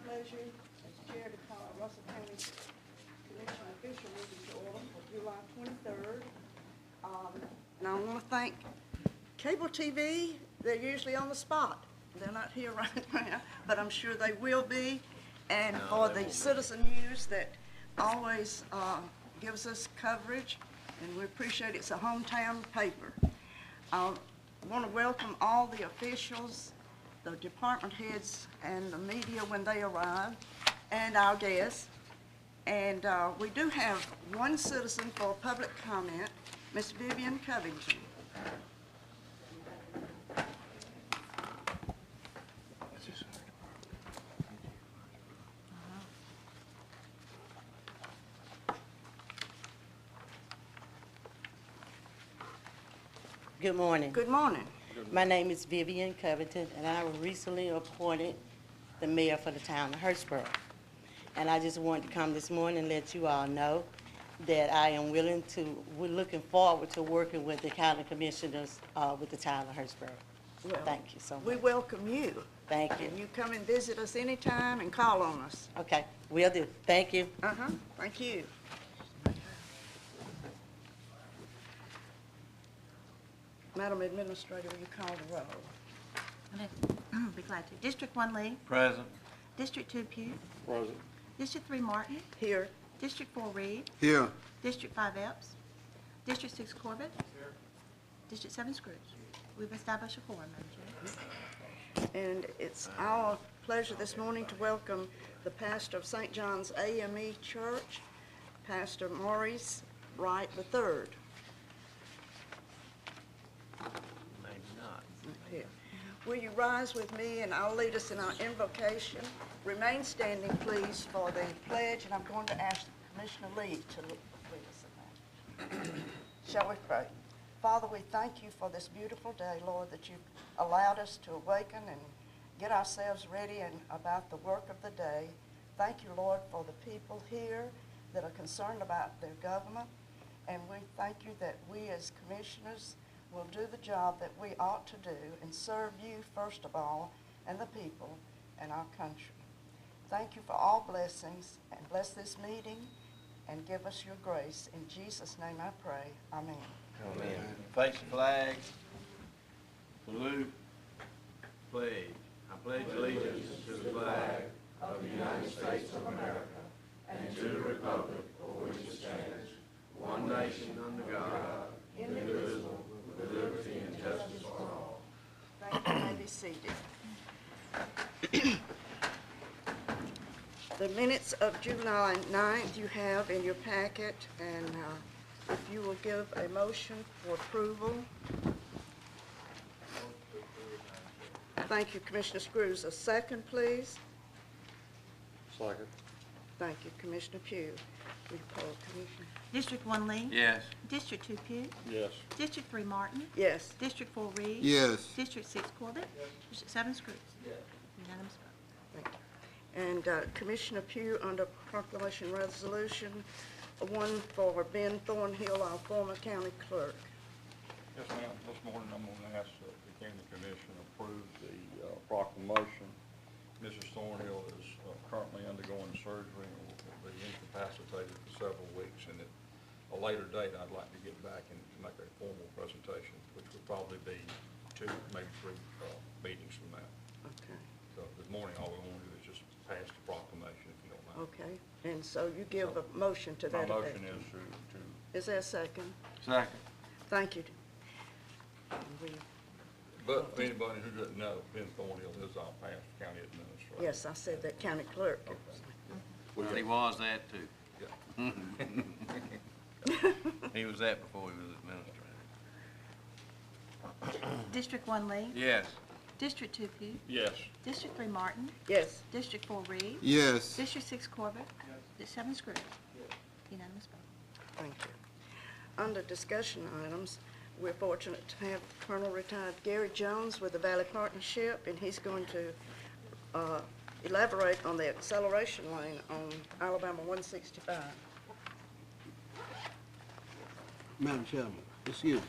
pleasure as chair to call Russell County Commission official meeting to order for July 23rd. And I want to thank cable TV. They're usually on the spot. They're not here right now, but I'm sure they will be. And for the Citizen News that always gives us coverage, and we appreciate it. It's a hometown paper. I want to welcome all the officials, the department heads, and the media when they arrive, and our guests. And we do have one citizen for public comment, Ms. Vivian Covington. Good morning. Good morning. My name is Vivian Covington, and I was recently appointed the mayor for the town of Hurtsboro. And I just wanted to come this morning and let you all know that I am we're looking forward to working with the county commissioners with the town of Hurtsboro. Well, thank you so much. We welcome you. Thank you. And you come and visit us anytime and call on us. Okay, will do. Thank you. Thank you. Madam Administrator, will you call the roll? Be glad to. District 1 Lee. Present. District 2 Pugh. Present. District 3 Martin. Here. District 4 Reed. Here. District 5 Epps. District 6 Corbett. Here. District 7 Scrooge. We've established a quorum, Madam Chair. And it's our pleasure this morning to welcome the pastor of St. John's AME Church, Pastor Maurice Wright III. Maybe not. Here. Will you rise with me and I'll lead us in our invocation. Remain standing, please, for the pledge, and I'm going to ask Commissioner Lee to lead us in that. Shall we pray? Father, we thank you for this beautiful day, Lord, that you've allowed us to awaken and get ourselves ready and about the work of the day. Thank you, Lord, for the people here that are concerned about their government, and we thank you that we as commissioners will do the job that we ought to do and serve you first of all and the people and our country. Thank you for all blessings, and bless this meeting and give us your grace. In Jesus' name I pray. Amen. Amen. Face the flag. Salute. Pledge. I pledge allegiance to the flag of the United States of America and to the republic for which it stands, one nation under God, indivisible, with liberty and justice for all. Thank you. You may be seated. The minutes of July 9th you have in your packet, and if you will give a motion for approval. Thank you, Commissioner Scrooge. A second, please. Second. Thank you, Commissioner Pugh. Will you poll, Commissioner? District 1 Lee. Yes. District 2 Pugh. Yes. District 3 Martin. Yes. District 4 Reed. Yes. District 6 Corbett. Yes. District 7 Scrooge. Yes. Unanimous vote. Thank you. And Commissioner Pugh, under proclamation resolution, one for Ben Thornhill, our former county clerk. Yes, ma'am. This morning I'm going to ask that the county commission approve the proclamation. Mrs. Thornhill is currently undergoing surgery and will be incapacitated for several weeks. And at a later date, I'd like to get back and make a formal presentation, which would probably be 2, maybe 3 meetings from that. Okay. So this morning, all we want to do is just pass the proclamation, if you don't mind. Okay. And so you give a motion to that My effect. motion is to Is there a second? Second. Thank you. But for anybody who doesn't know, Ben Thornhill is our past county administrator. Yes, I said that county clerk. Well, he was that too. Yeah. He was that before he was administrator. District 1 Lee. Yes. District 2 Pugh. Yes. District 3 Martin. Yes. District 4 Reed. Yes. District 6 Corbett. Yes. District 7 Scrooge. Yes. Unanimous vote. Thank you. Under discussion items, we're fortunate to have Colonel Retired Gary Jones with the Valley Partnership, and he's going to elaborate on the acceleration lane on Alabama 165. Madam Chairman, excuse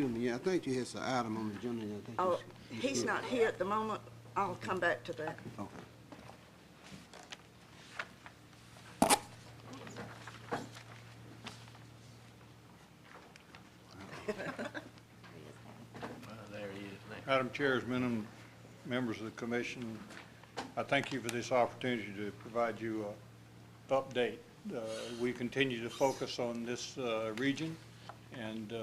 me, I think you had some item on the agenda. I think Oh, you he's should- not here at the moment. I'll come back to that. Okay. Madam Chairman and members of the commission, I thank you for this opportunity to provide you an update. We continue to focus on this region, and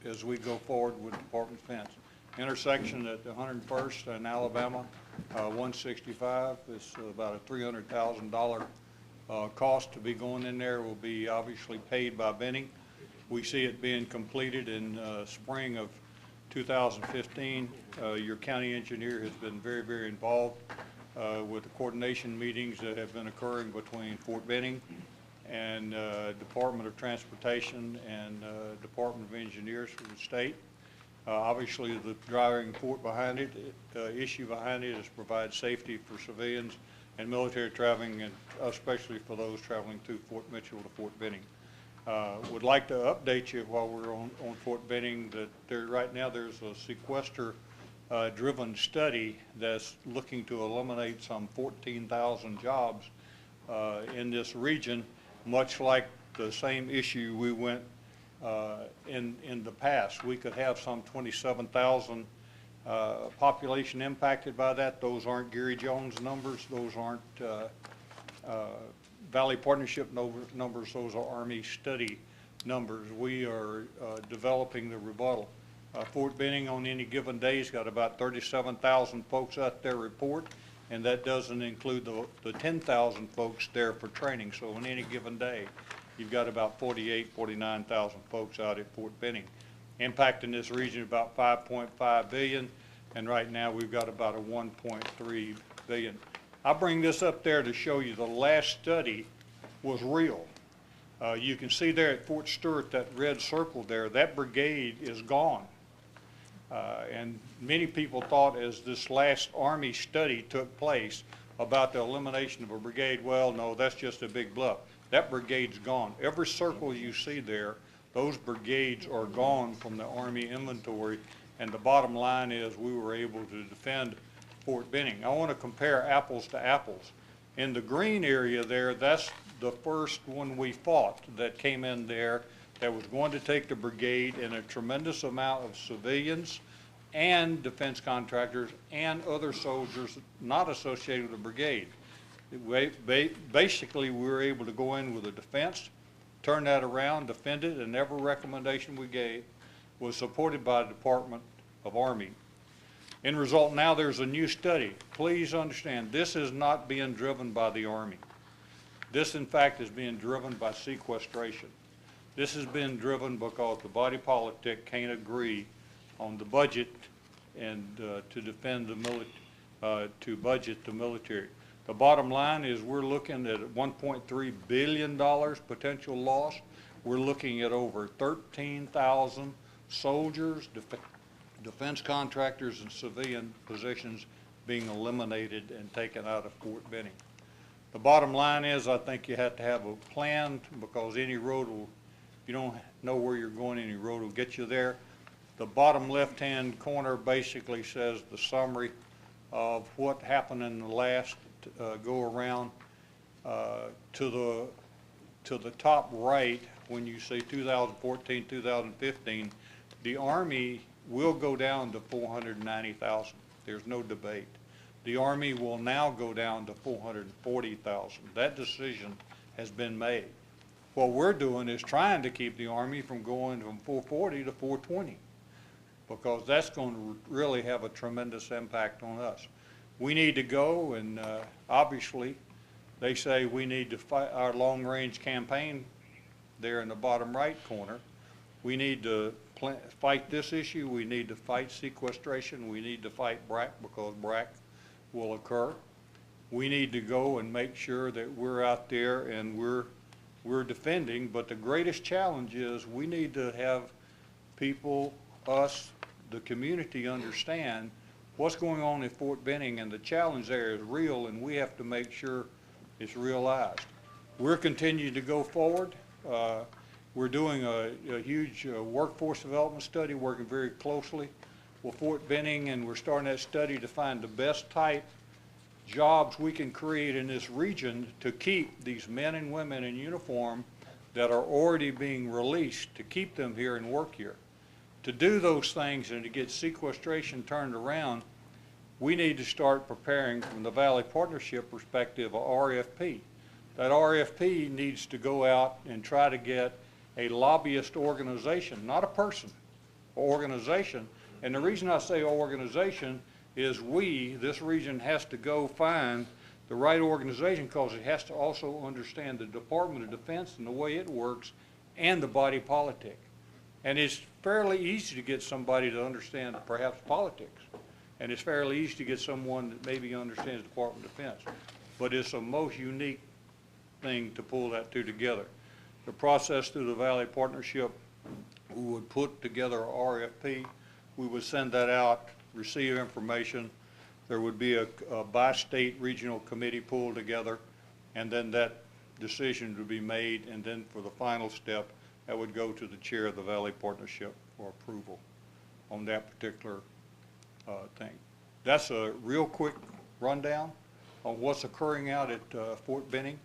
as we go forward with Department Fence. Intersection at 101st in Alabama, 165 is about a $300,000 cost to be going in there. Will be obviously paid by Benning. We see it being completed in spring of 2015. Your county engineer has been very, very involved with the coordination meetings that have been occurring between Fort Benning and Department of Transportation and Department of Engineers for the state. Obviously, the driving issue behind it is to provide safety for civilians and military traveling, and especially for those traveling through Fort Mitchell to Fort Benning. Would like to update you while we're on Fort Benning that right now there's a sequester driven study that's looking to eliminate some 14,000 jobs in this region, much like the same issue we went in the past. We could have some 27,000 population impacted by that. Those aren't Gary Jones numbers. Those aren't Valley Partnership numbers. Those are Army study numbers. We are developing the rebuttal. Fort Benning on any given day has got about 37,000 folks out there report, and that doesn't include the 10,000 folks there for training. So on any given day, you've got about 49,000 folks out at Fort Benning. Impact in this region about 5.5 billion, and right now we've got about a 1.3 billion. I bring this up there to show you the last study was real. You can see there at Fort Stewart, that red circle there, that brigade is gone. And many people thought as this last Army study took place about the elimination of a brigade, well, no, that's just a big bluff. That brigade's gone. Every circle you see there, those brigades are gone from the Army inventory, and the bottom line is we were able to defend Fort Benning. I want to compare apples to apples. In the green area there, that's the first one we fought that came in there that was going to take the brigade, and a tremendous amount of civilians and defense contractors and other soldiers not associated with the brigade. Basically, we were able to go in with a defense, turn that around, defend it, and every recommendation we gave was supported by the Department of Army. In result, now there's a new study. Please understand, this is not being driven by the Army. This, in fact, is being driven by sequestration. This has been driven because the body politic can't agree on the budget and to defend the military, to budget the military. The bottom line is we're looking at $1.3 billion potential loss. We're looking at over 13,000 soldiers, defense contractors, and civilian positions being eliminated and taken out of Fort Benning. The bottom line is I think you have to have a plan, because any road will, if you don't know where you're going, any road will get you there. The bottom left-hand corner basically says the summary of what happened in the last go around. To the top right, when you say 2014, 2015, the Army will go down to 490,000. There's no debate. The Army will now go down to 440,000. That decision has been made. What we're doing is trying to keep the Army from going from 440 to 420, because that's going to really have a tremendous impact on us. We need to go, and obviously they say we need to fight our long-range campaign there in the bottom right corner. We need to fight this issue. We need to fight sequestration. We need to fight BRAC, because BRAC will occur. We need to go and make sure that we're out there and we're defending, but the greatest challenge is we need to have people, us, the community, understand what's going on in Fort Benning, and the challenge there is real, and we have to make sure it's realized. We're continuing to go forward. We're doing a huge workforce development study, working very closely with Fort Benning, and we're starting that study to find the best type jobs we can create in this region to keep these men and women in uniform that are already being released, to keep them here and work here. to do those things and to get sequestration turned around, we need to start preparing from the Valley Partnership perspective a RFP. That RFP needs to go out and try to get a lobbyist organization, not a person, organization. And the reason I say organization is this region has to go find the right organization because it has to also understand the Department of Defense and the way it works and the body politic. And it's fairly easy to get somebody to understand perhaps politics. And it's fairly easy to get someone that maybe understands the Department of Defense. But it's a most unique thing to pull that two together. The process through the Valley Partnership, we would put together a RFP. We would send that out, receive information. There would be a by-state regional committee pulled together, and then that decision would be made, and then for the final step, that would go to the chair of the Valley Partnership for approval on that particular thing. That's a real quick rundown on what's occurring out at Fort Benning.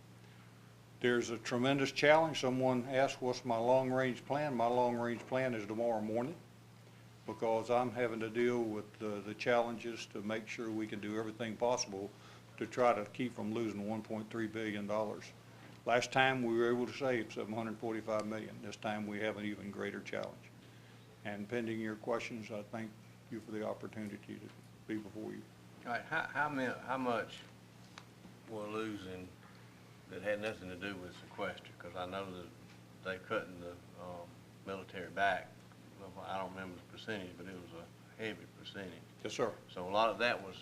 There's a tremendous challenge. Someone asked, what's my long-range plan? My long-range plan is tomorrow morning, because I'm having to deal with the challenges to make sure we can do everything possible to try to keep from losing $1.3 billion. Last time we were able to save $745 million. This time we have an even greater challenge. And pending your questions, I thank you for the opportunity to be before you. All right, how much we're losing that had nothing to do with sequester? Because I know that they're cutting the military back. I don't remember the percentage, but it was a heavy percentage. Yes, sir. So a lot of that was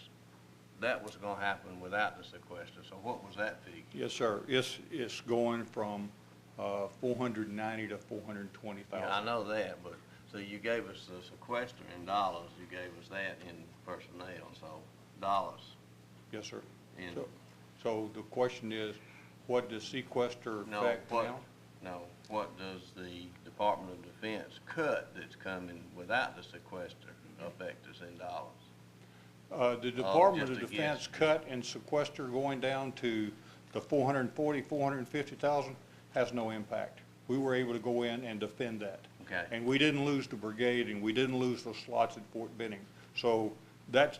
going to happen without the sequester. So what was that figure? Yes, sir. It's going from 490 to 420,000. Yeah, I know that, but so you gave us the sequester in dollars. You gave us that in personnel. So dollars. Yes, sir. In So the question is, what does sequester affect now? No, what does the Department of Defense cut that's coming without the sequester affect us in dollars? The Department of just a Defense guess. cut and sequester going down to the 440, 450,000 has no impact. We were able to go in and defend that. Okay. And we didn't lose the brigade, and we didn't lose those slots at Fort Benning. So that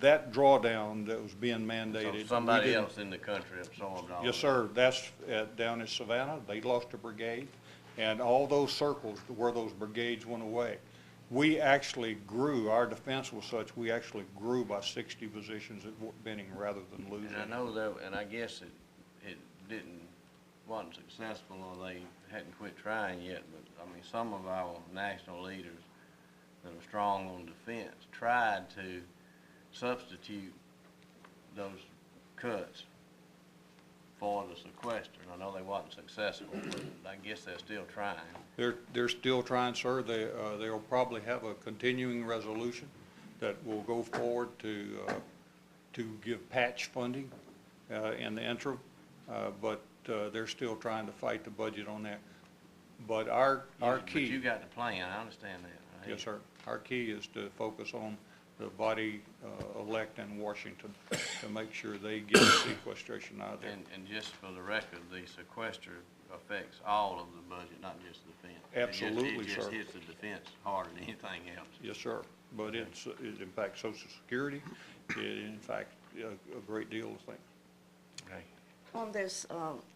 drawdown that was being mandated. So somebody else in the country absorbed all Yes, that. sir. That's down at Savannah. They lost a brigade, and all those circles where those brigades went away. We actually grew. Our defense was such, we actually grew by 60 positions at Fort Benning rather than losing. And I know that, and I guess it wasn't successful, or they hadn't quit trying yet, but I mean, some of our national leaders that are strong on defense tried to substitute those cuts for the sequester. And I know they wasn't successful, but I guess they're still trying. They're still trying, sir. They'll probably have a continuing resolution that will go forward to give patch funding in the interim, but they're still trying to fight the budget on that. But our key. But you got the plan. I understand that. Right? Yes, sir. Our key is to focus on the body elect in Washington to make sure they get sequestration out of there. And just for the record, the sequester affects all of the budget, not just the defense. Absolutely, It just sir. hits the defense harder than anything else. Yes, sir. But it impacts Social Security. It impacts a great deal of things. Okay. On this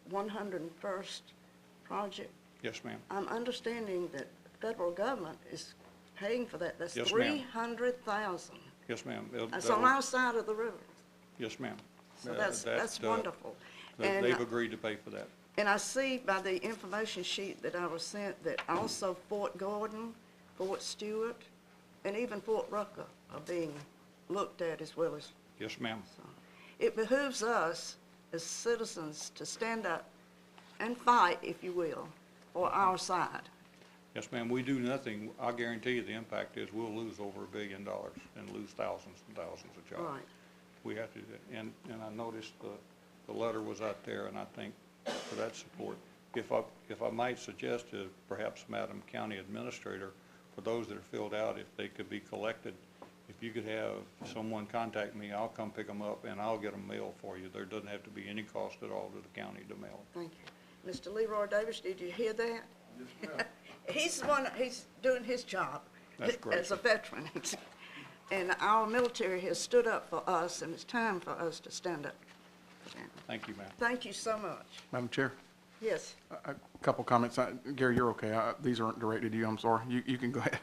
101st project, Yes, ma'am. I'm understanding that the federal government is paying for that. That's Yes, ma'am. $300,000. Yes, ma'am. That's on our side of the river. Yes, ma'am. So that's wonderful. And They've agreed to pay for that. And I see by the information sheet that I was sent that also Fort Gordon, Fort Stewart, and even Fort Rucker are being looked at as well as. Yes, ma'am. So it behooves us as citizens to stand up and fight, if you will, for our side. Yes, ma'am. We do nothing. I guarantee you the impact is we'll lose over $1 billion and lose thousands and thousands of jobs. Right. We have to do that. And I noticed the letter was out there, and I think for that support. If I might suggest to perhaps Madam County Administrator, for those that are filled out, if they could be collected, if you could have someone contact me, I'll come pick them up and I'll get them mailed for you. There doesn't have to be any cost at all to the county to mail them. Thank you. Mr. Leroy Davis, did you hear that? Yes, ma'am. He's the one, he's doing his job. That's great. As a veteran. And our military has stood up for us, and it's time for us to stand up for them. Thank you, ma'am. Thank you so much. Madam Chair, Yes. a couple comments. Gary, you're okay. These aren't directed to you, I'm sorry. You can go ahead.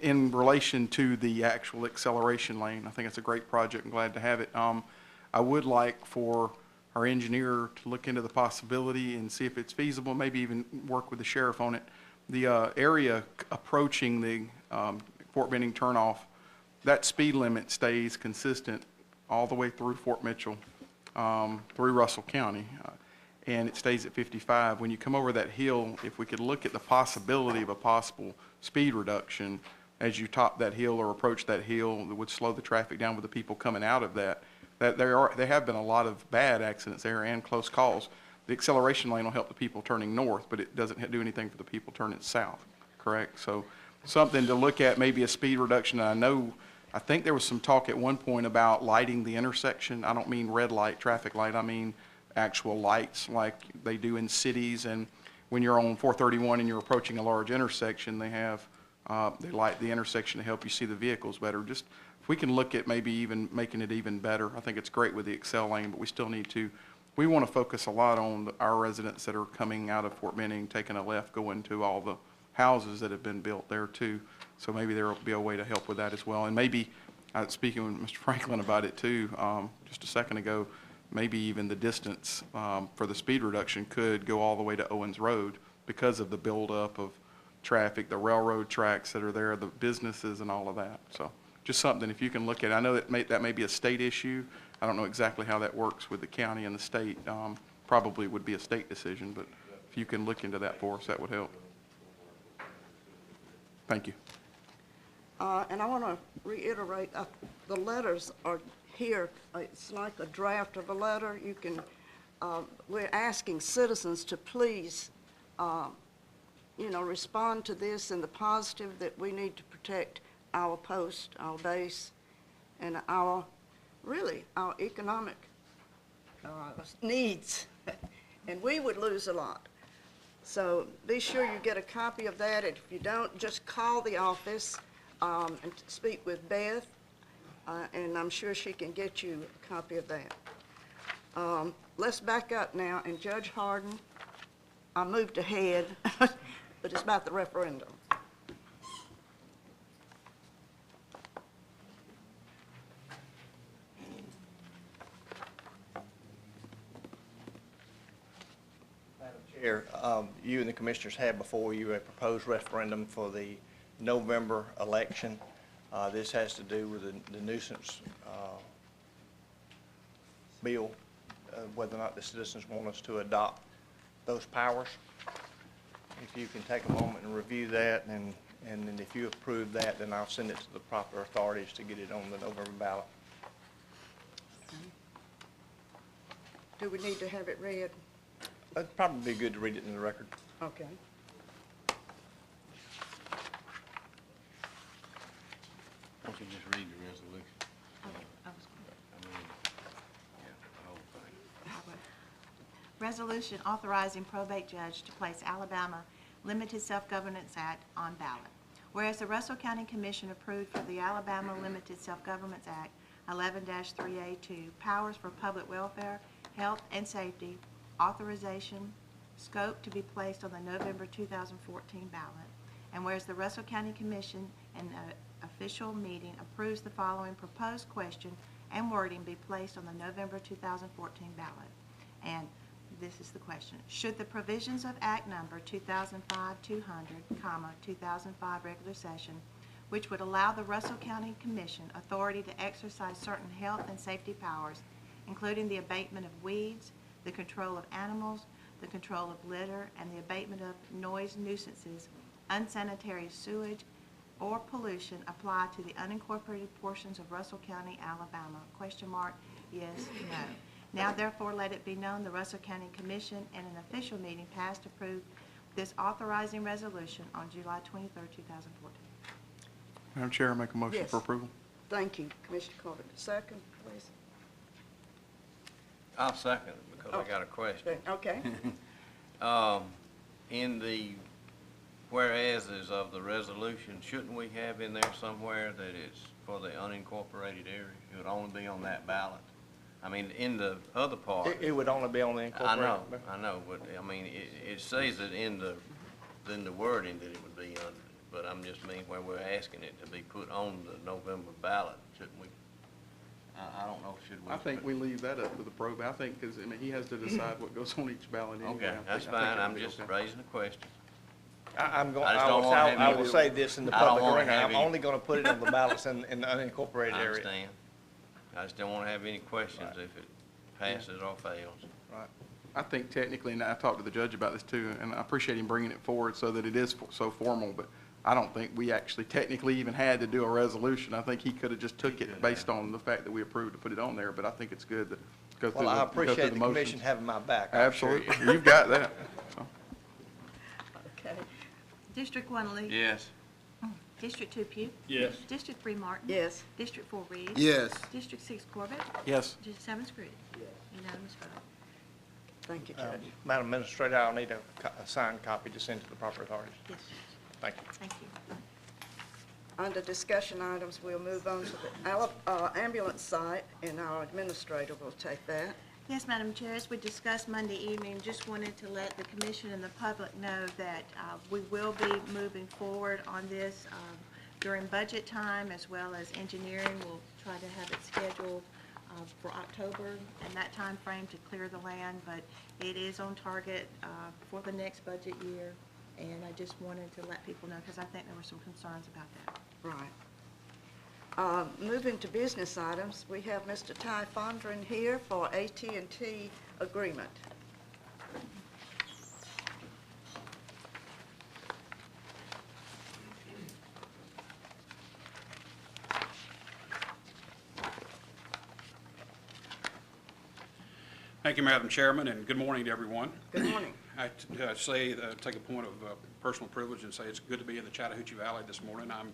In relation to the actual acceleration lane, I think it's a great project. I'm glad to have it. I would like for our engineer to look into the possibility and see if it's feasible, maybe even work with the sheriff on it. The area approaching the Fort Benning turnoff, that speed limit stays consistent all the way through Fort Mitchell, through Russell County, and it stays at 55. When you come over that hill, if we could look at the possibility of a possible speed reduction as you top that hill or approach that hill, that would slow the traffic down with the people coming out of that. There have been a lot of bad accidents there and close calls. The acceleration lane will help the people turning north, but it doesn't do anything for the people turning south, correct? So something to look at, maybe a speed reduction. I think there was some talk at one point about lighting the intersection. I don't mean red light, traffic light. I mean actual lights like they do in cities. And when you're on 431 and you're approaching a large intersection, they light the intersection to help you see the vehicles better. Just if we can look at maybe even making it even better. I think it's great with the Excel lane, but we still need to. We want to focus a lot on our residents that are coming out of Fort Benning, taking a left, going to all the houses that have been built there too. So maybe there will be a way to help with that as well. And maybe, speaking with Mr. Franklin about it too, just a second ago, maybe even the distance for the speed reduction could go all the way to Owens Road because of the buildup of traffic, the railroad tracks that are there, the businesses and all of that. So just something if you can look at. I know that may be a state issue. I don't know exactly how that works with the county and the state. Probably would be a state decision, but if you can look into that for us, that would help. Thank you. And I want to reiterate, the letters are here. It's like a draft of a letter. You can, we're asking citizens to please, respond to this in the positive that we need to protect our post, our base, and our economic needs. And we would lose a lot. So be sure you get a copy of that. If you don't, just call the office and speak with Beth, and I'm sure she can get you a copy of that. Let's back up now, and Judge Harden, I moved ahead, but it's about the referendum. Chair, you and the commissioners have before you a proposed referendum for the November election. This has to do with the nuisance bill, whether or not the citizens want us to adopt those powers. If you can take a moment and review that, and then if you approve that, then I'll send it to the proper authorities to get it on the November ballot. Do we need to have it read? It'd probably be good to read it in the record. Okay. Why don't you just read the resolution? The whole thing. Resolution authorizing probate judge to place Alabama Limited Self-Governance Act on ballot. Whereas the Russell County Commission approved for the Alabama Limited Self-Governance Act 11-3A2 powers for public welfare, health, and safety, authorization, scope to be placed on the November 2014 ballot. And whereas the Russell County Commission in an official meeting approves the following proposed question and wording be placed on the November 2014 ballot. And this is the question. Should the provisions of Act Number 2005-200, 2005 regular session, which would allow the Russell County Commission authority to exercise certain health and safety powers, including the abatement of weeds, the control of animals, the control of litter, and the abatement of noise nuisances, unsanitary sewage, or pollution apply to the unincorporated portions of Russell County, Alabama? Question mark, yes, no. Now therefore let it be known the Russell County Commission in an official meeting passed approved this authorizing resolution on July 23, 2014. Madam Chair, I make a motion Yes. for approval. Thank you, Commissioner Corbett. Second, please. I'll second it because I got a question. Okay. whereases of the resolution, shouldn't we have in there somewhere that it's for the unincorporated area? It would only be on that ballot. I mean, in the other part. It would only be on the incorporated. I know, but, I mean, it says it in the wording that it would be under, but I'm just mean where we're asking it to be put on the November ballot, shouldn't we? I don't know, should we? I think we leave that up to the probate. I think, because, I mean, he has to decide what goes on each ballot anyway. Okay, that's fine, I'm just raising a question. I'm going, I just don't wanna have I any- will say this in the I don't public wanna arena, have I'm any- only gonna put it on the ballots in the unincorporated I area. understand. I just don't wanna have any questions if it passes or fails. Right. I think technically, and I talked to the judge about this too, and I appreciate him bringing it forward so that it is so formal, but I don't think we actually technically even had to do a resolution. I think he could have just took it based on the fact that we approved to put it on there, but I think it's good to go through Well, I go through appreciate the motions. commission having my back. I assure you. Absolutely. You've got that. So, Okay. District 1 Lee. Yes. District 2 Pugh. Yes. District 3 Martin. Yes. District 4 Reed. Yes. District 6 Corbett. yes. District 7 Scrudy. Unanimous vote. Thank you, Judge. Madam Administrator, I'll need a signed copy to send to the proper authorities. Yes, Thank you. thank you. Under discussion items, we'll move on to the ambulance site, and our administrator will take that. Yes, Madam Chair, as we discussed Monday evening, just wanted to let the commission and the public know that we will be moving forward on this during budget time, as well as engineering. We'll try to have it scheduled for October and that time frame to clear the land, but it is on target for the next budget year, and I just wanted to let people know, because I think there were some concerns about that. Right. Moving to business items, we have Mr. Ty Fondren here for AT&T agreement. Thank you, Madam Chairman, and good morning to everyone. Good morning. I take a point of personal privilege and say it's good to be in the Chattahoochee Valley this morning. I'm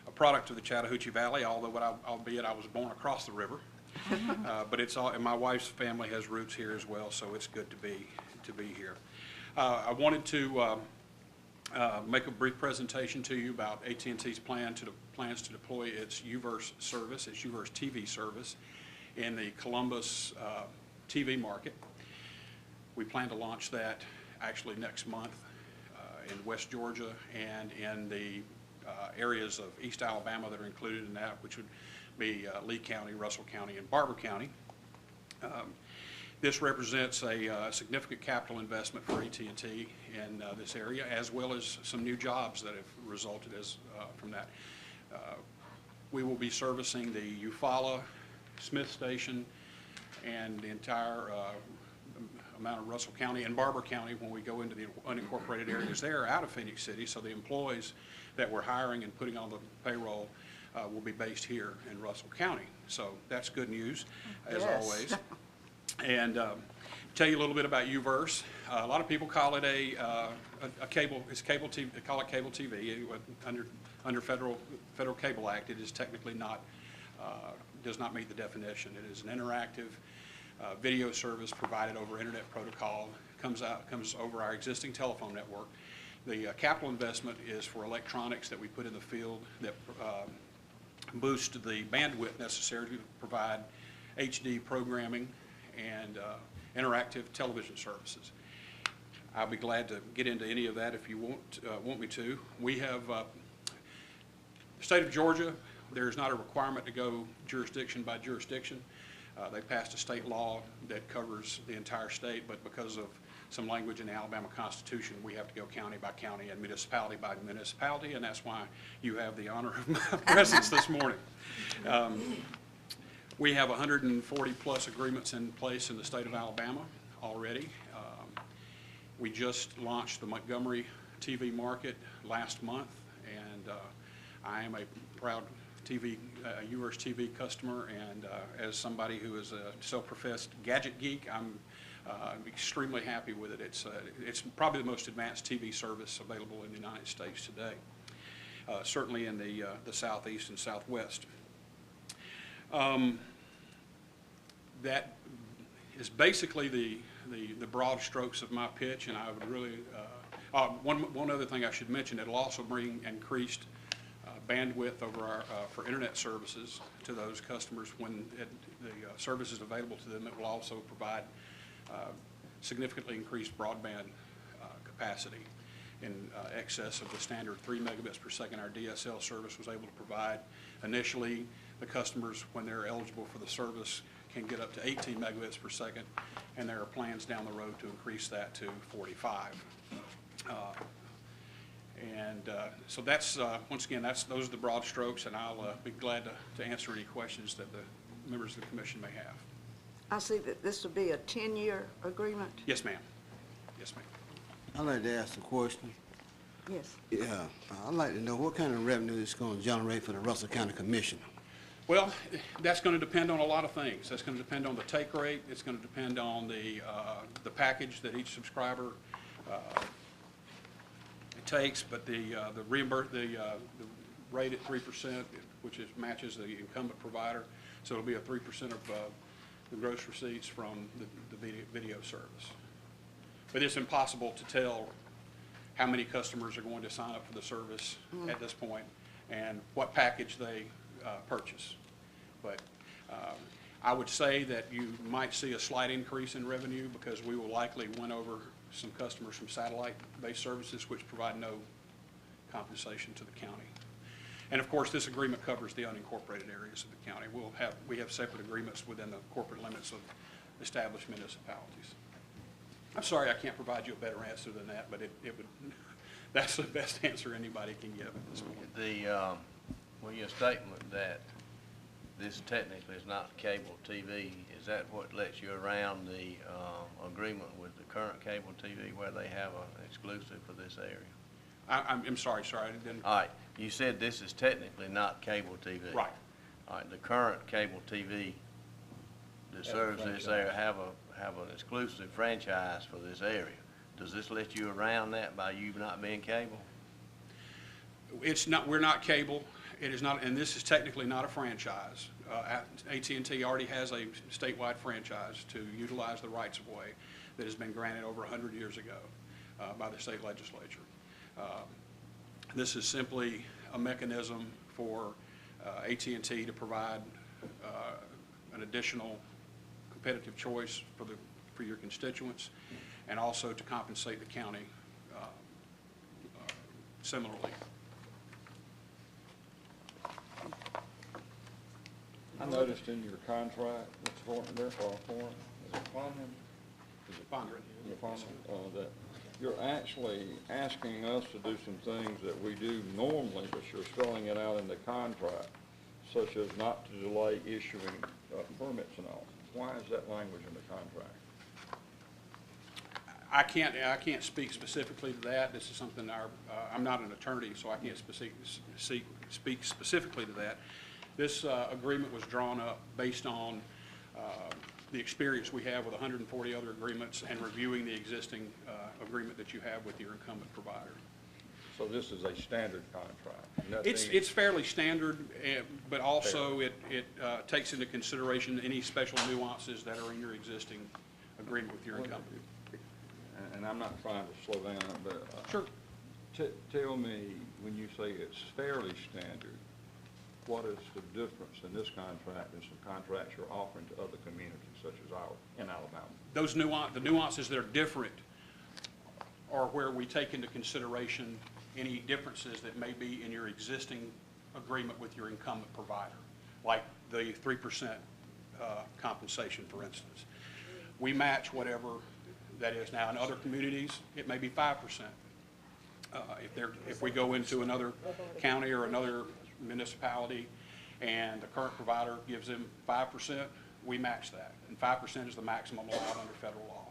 a product of the Chattahoochee Valley, albeit I was born across the river. But it's all, and my wife's family has roots here as well, so it's good to be here. I wanted to make a brief presentation to you about AT&T's plans to deploy its UVerse service, its UVerse TV service, in the Columbus TV market. We plan to launch that actually next month in West Georgia and in the areas of East Alabama that are included in that, which would be Lee County, Russell County, and Barber County. This represents a significant capital investment for AT&T in this area, as well as some new jobs that have resulted from that. We will be servicing the Eufaula, Smith Station, and the entire amount of Russell County and Barber County when we go into the unincorporated areas there out of Phoenix City. So the employees that we're hiring and putting on the payroll will be based here in Russell County. So that's good news, as Yes. always. And tell you a little bit about UVerse. A lot of people call it a cable. It's cable TV. They call it cable TV. Under Federal Cable Act, it is technically not. Does not meet the definition. It is an interactive video service provided over internet protocol. Comes over our existing telephone network. The capital investment is for electronics that we put in the field that boost the bandwidth necessary to provide HD programming and interactive television services. I'll be glad to get into any of that if you want me to. We have the state of Georgia. There's not a requirement to go jurisdiction by jurisdiction. They passed a state law that covers the entire state, but because of some language in the Alabama Constitution, we have to go county by county and municipality by municipality, and that's why you have the honor of my presence this morning. We have 140-plus agreements in place in the state of Alabama already. We just launched the Montgomery TV market last month, and I am a proud UVerse TV customer, and as somebody who is a self-professed gadget geek, I'm extremely happy with it. It's probably the most advanced TV service available in the United States today, certainly in the southeast and southwest. That is basically the broad strokes of my pitch, and I would really One other thing I should mention, it'll also bring increased bandwidth over our, for internet services to those customers when the service is available to them. It will also provide significantly increased broadband capacity in excess of the standard 3 megabits per second our DSL service was able to provide. Initially, the customers, when they're eligible for the service, can get up to 18 megabits per second, and there are plans down the road to increase that to 45. So that's, once again, those are the broad strokes, and I'll be glad to answer any questions that the members of the commission may have. I see that this will be a 10-year agreement? Yes, ma'am. Yes, ma'am. I'd like to ask a question. Yes. Yeah, I'd like to know what kind of revenue it's going to generate for the Russell County Commission. Well, that's going to depend on a lot of things. That's going to depend on the take rate. It's going to depend on the package that each subscriber takes, but the rate at 3%, which matches the incumbent provider, so it'll be a 3% of the gross receipts from the video service. But it's impossible to tell how many customers are going to sign up for the service at this point and what package they purchase. But I would say that you might see a slight increase in revenue because we will likely win over some customers from satellite-based services which provide no compensation to the county. And of course, this agreement covers the unincorporated areas of the county. We have separate agreements within the corporate limits of established municipalities. I'm sorry I can't provide you a better answer than that, but that's the best answer anybody can give at this point. Well, your statement that this technically is not cable TV, is that what lets you around the agreement with the current cable TV where they have an exclusive for this area? I'm sorry, I didn't. All right, you said this is technically not cable TV. Right. All right, the current cable TV that serves this area have an exclusive franchise for this area. Does this let you around that by you not being cable? It's not, we're not cable. It is not, and this is technically not a franchise. AT&T already has a statewide franchise to utilize the rights of way that has been granted over 100 years ago by the state legislature. This is simply a mechanism for AT&T to provide an additional competitive choice for your constituents, and also to compensate the county similarly. I noticed in your contract, Mr. Thornton, there for is it Farnham? Is it Fondren. Yeah, Farnham, that you're actually asking us to do some things that we do normally, but you're spelling it out in the contract, such as not to delay issuing permits and all. Why is that language in the contract? I can't speak specifically to that. This is something I'm not an attorney, so I can't speak specifically to that. This agreement was drawn up based on the experience we have with 140 other agreements and reviewing the existing agreement that you have with your incumbent provider. So this is a standard contract? It's fairly standard, but also it takes into consideration any special nuances that are in your existing agreement with your incumbent. And I'm not trying to slow down, but Sure. Tell me, when you say it's fairly standard, what is the difference in this contract and some contracts you're offering to other communities such as ours in Alabama? The nuances that are different are where we take into consideration any differences that may be in your existing agreement with your incumbent provider, like the 3% compensation, for instance. We match whatever that is. Now, in other communities, it may be 5%. If we go into another county or another municipality and the current provider gives them 5%, we match that. And 5% is the maximum allowed under federal law.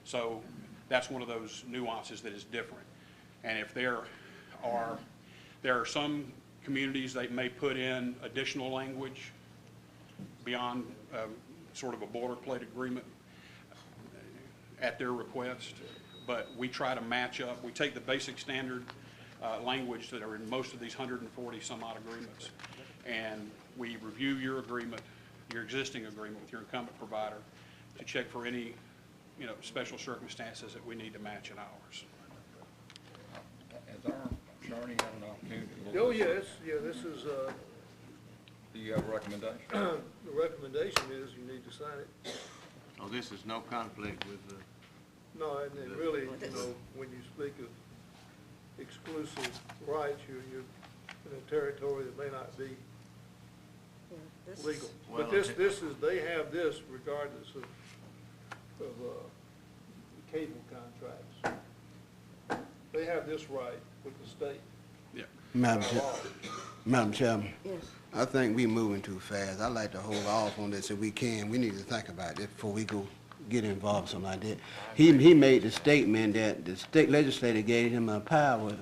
So that's one of those nuances that is different. And if there are some communities that may put in additional language beyond sort of a boilerplate agreement at their request, but we try to match up. We take the basic standard language that are in most of these 140 some odd agreements, and we review your agreement, your existing agreement with your incumbent provider, to check for any special circumstances that we need to match in ours. Has our attorney had an opportunity to look? Oh, yes, yeah, this is, Do you have a recommendation? the recommendation is you need to sign it. Oh, this is no conflict with the, No, and then really, you know, when you speak of exclusive rights, you're in a territory that may not be Yeah, this is- legal. Well, But this is, they have this regardless of cable contracts. They have this right with the state. Yeah. Madam Chairman, Yes. I think we moving too fast. I'd like to hold off on this if we can. We need to think about this before we go get involved in something like that. He made the statement that the state legislature gave him a power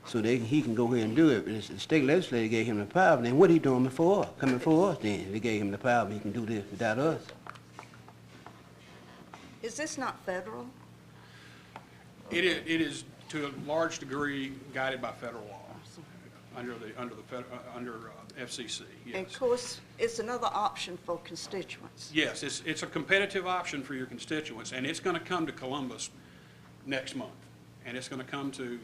so he can go ahead and do it. But the state legislature gave him the power, then what he doing before? Coming for us then? They gave him the power, he can do this without us. Is this not federal? It is to a large degree guided by federal law, under FCC, And yes. of course, it's another option for constituents. Yes, it's a competitive option for your constituents, and it's going to come to Columbus next month. And it's going to come to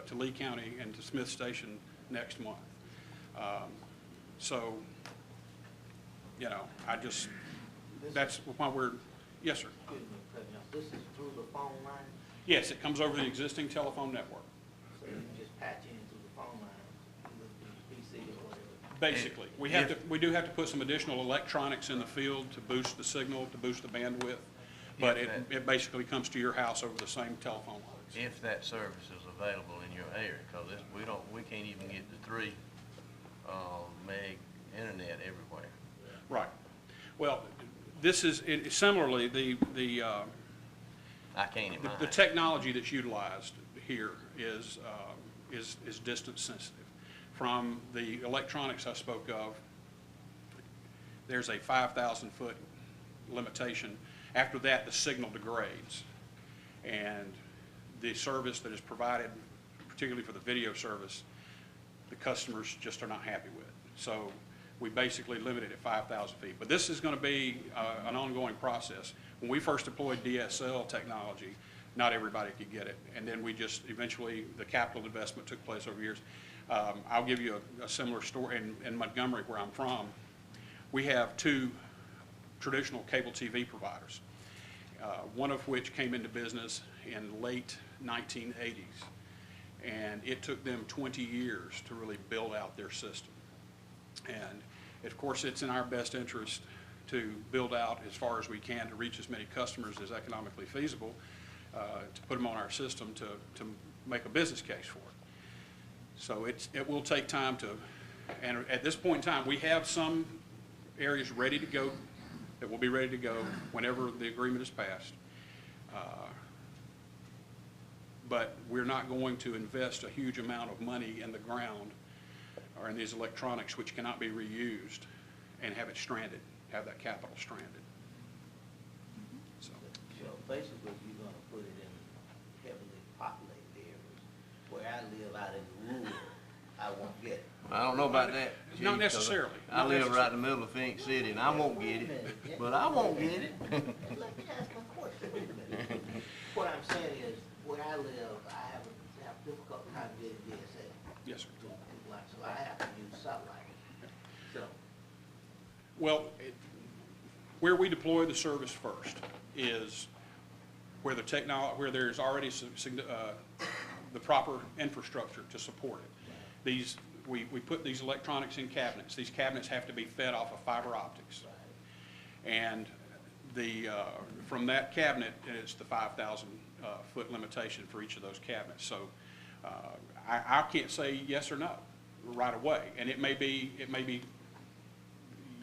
to Lee County and to Smith Station next month. So, you know, that's why yes, sir. Excuse me, President, this is through the phone line, Yes, it comes over the existing telephone network, so you can just patch in through the phone line with the PC or whatever. basically. We do have to put some additional electronics in the field to boost the signal, to boost the bandwidth, but it basically comes to your house over the same telephone lines. if that service is available in your area, because we can't even get the 3 meg internet everywhere. Right. Well, this is, similarly, I can't imagine. the technology that's utilized here is distance sensitive. From the electronics I spoke of, there's a 5,000-foot limitation. After that, the signal degrades. And the service that is provided, particularly for the video service, the customers just are not happy with. So we basically limit it at 5,000 feet. But this is going to be an ongoing process. When we first deployed DSL technology, not everybody could get it. And then we just, eventually, the capital investment took place over years. I'll give you a similar story in Montgomery, where I'm from. We have 2 traditional cable TV providers, one of which came into business in late 1980s. And it took them 20 years to really build out their system. And of course, it's in our best interest to build out as far as we can to reach as many customers as economically feasible, to put them on our system to make a business case for it. So it will take time and at this point in time, we have some areas ready to go that will be ready to go whenever the agreement is passed. But we're not going to invest a huge amount of money in the ground or in these electronics which cannot be reused and have it stranded, have that capital stranded. So, So basically, you're gonna put it in heavily populated areas. Where I live out in rural, I won't get it. I don't know about that. Not Chief, 'cause necessarily. I Not live necessarily. right in the middle of Phoenix City, and I won't get it, but I won't get it. Let me ask my question. Wait a minute. What I'm saying is, where I live, I have a difficult time getting DSL. yes, sir. So I have to use satellite. So, Well, where we deploy the service first is where where there's already the proper infrastructure to support it. We put these electronics in cabinets. These cabinets have to be fed off of fiber optics. And from that cabinet, it's the 5,000 foot limitation for each of those cabinets. So I can't say yes or no right away. And it may be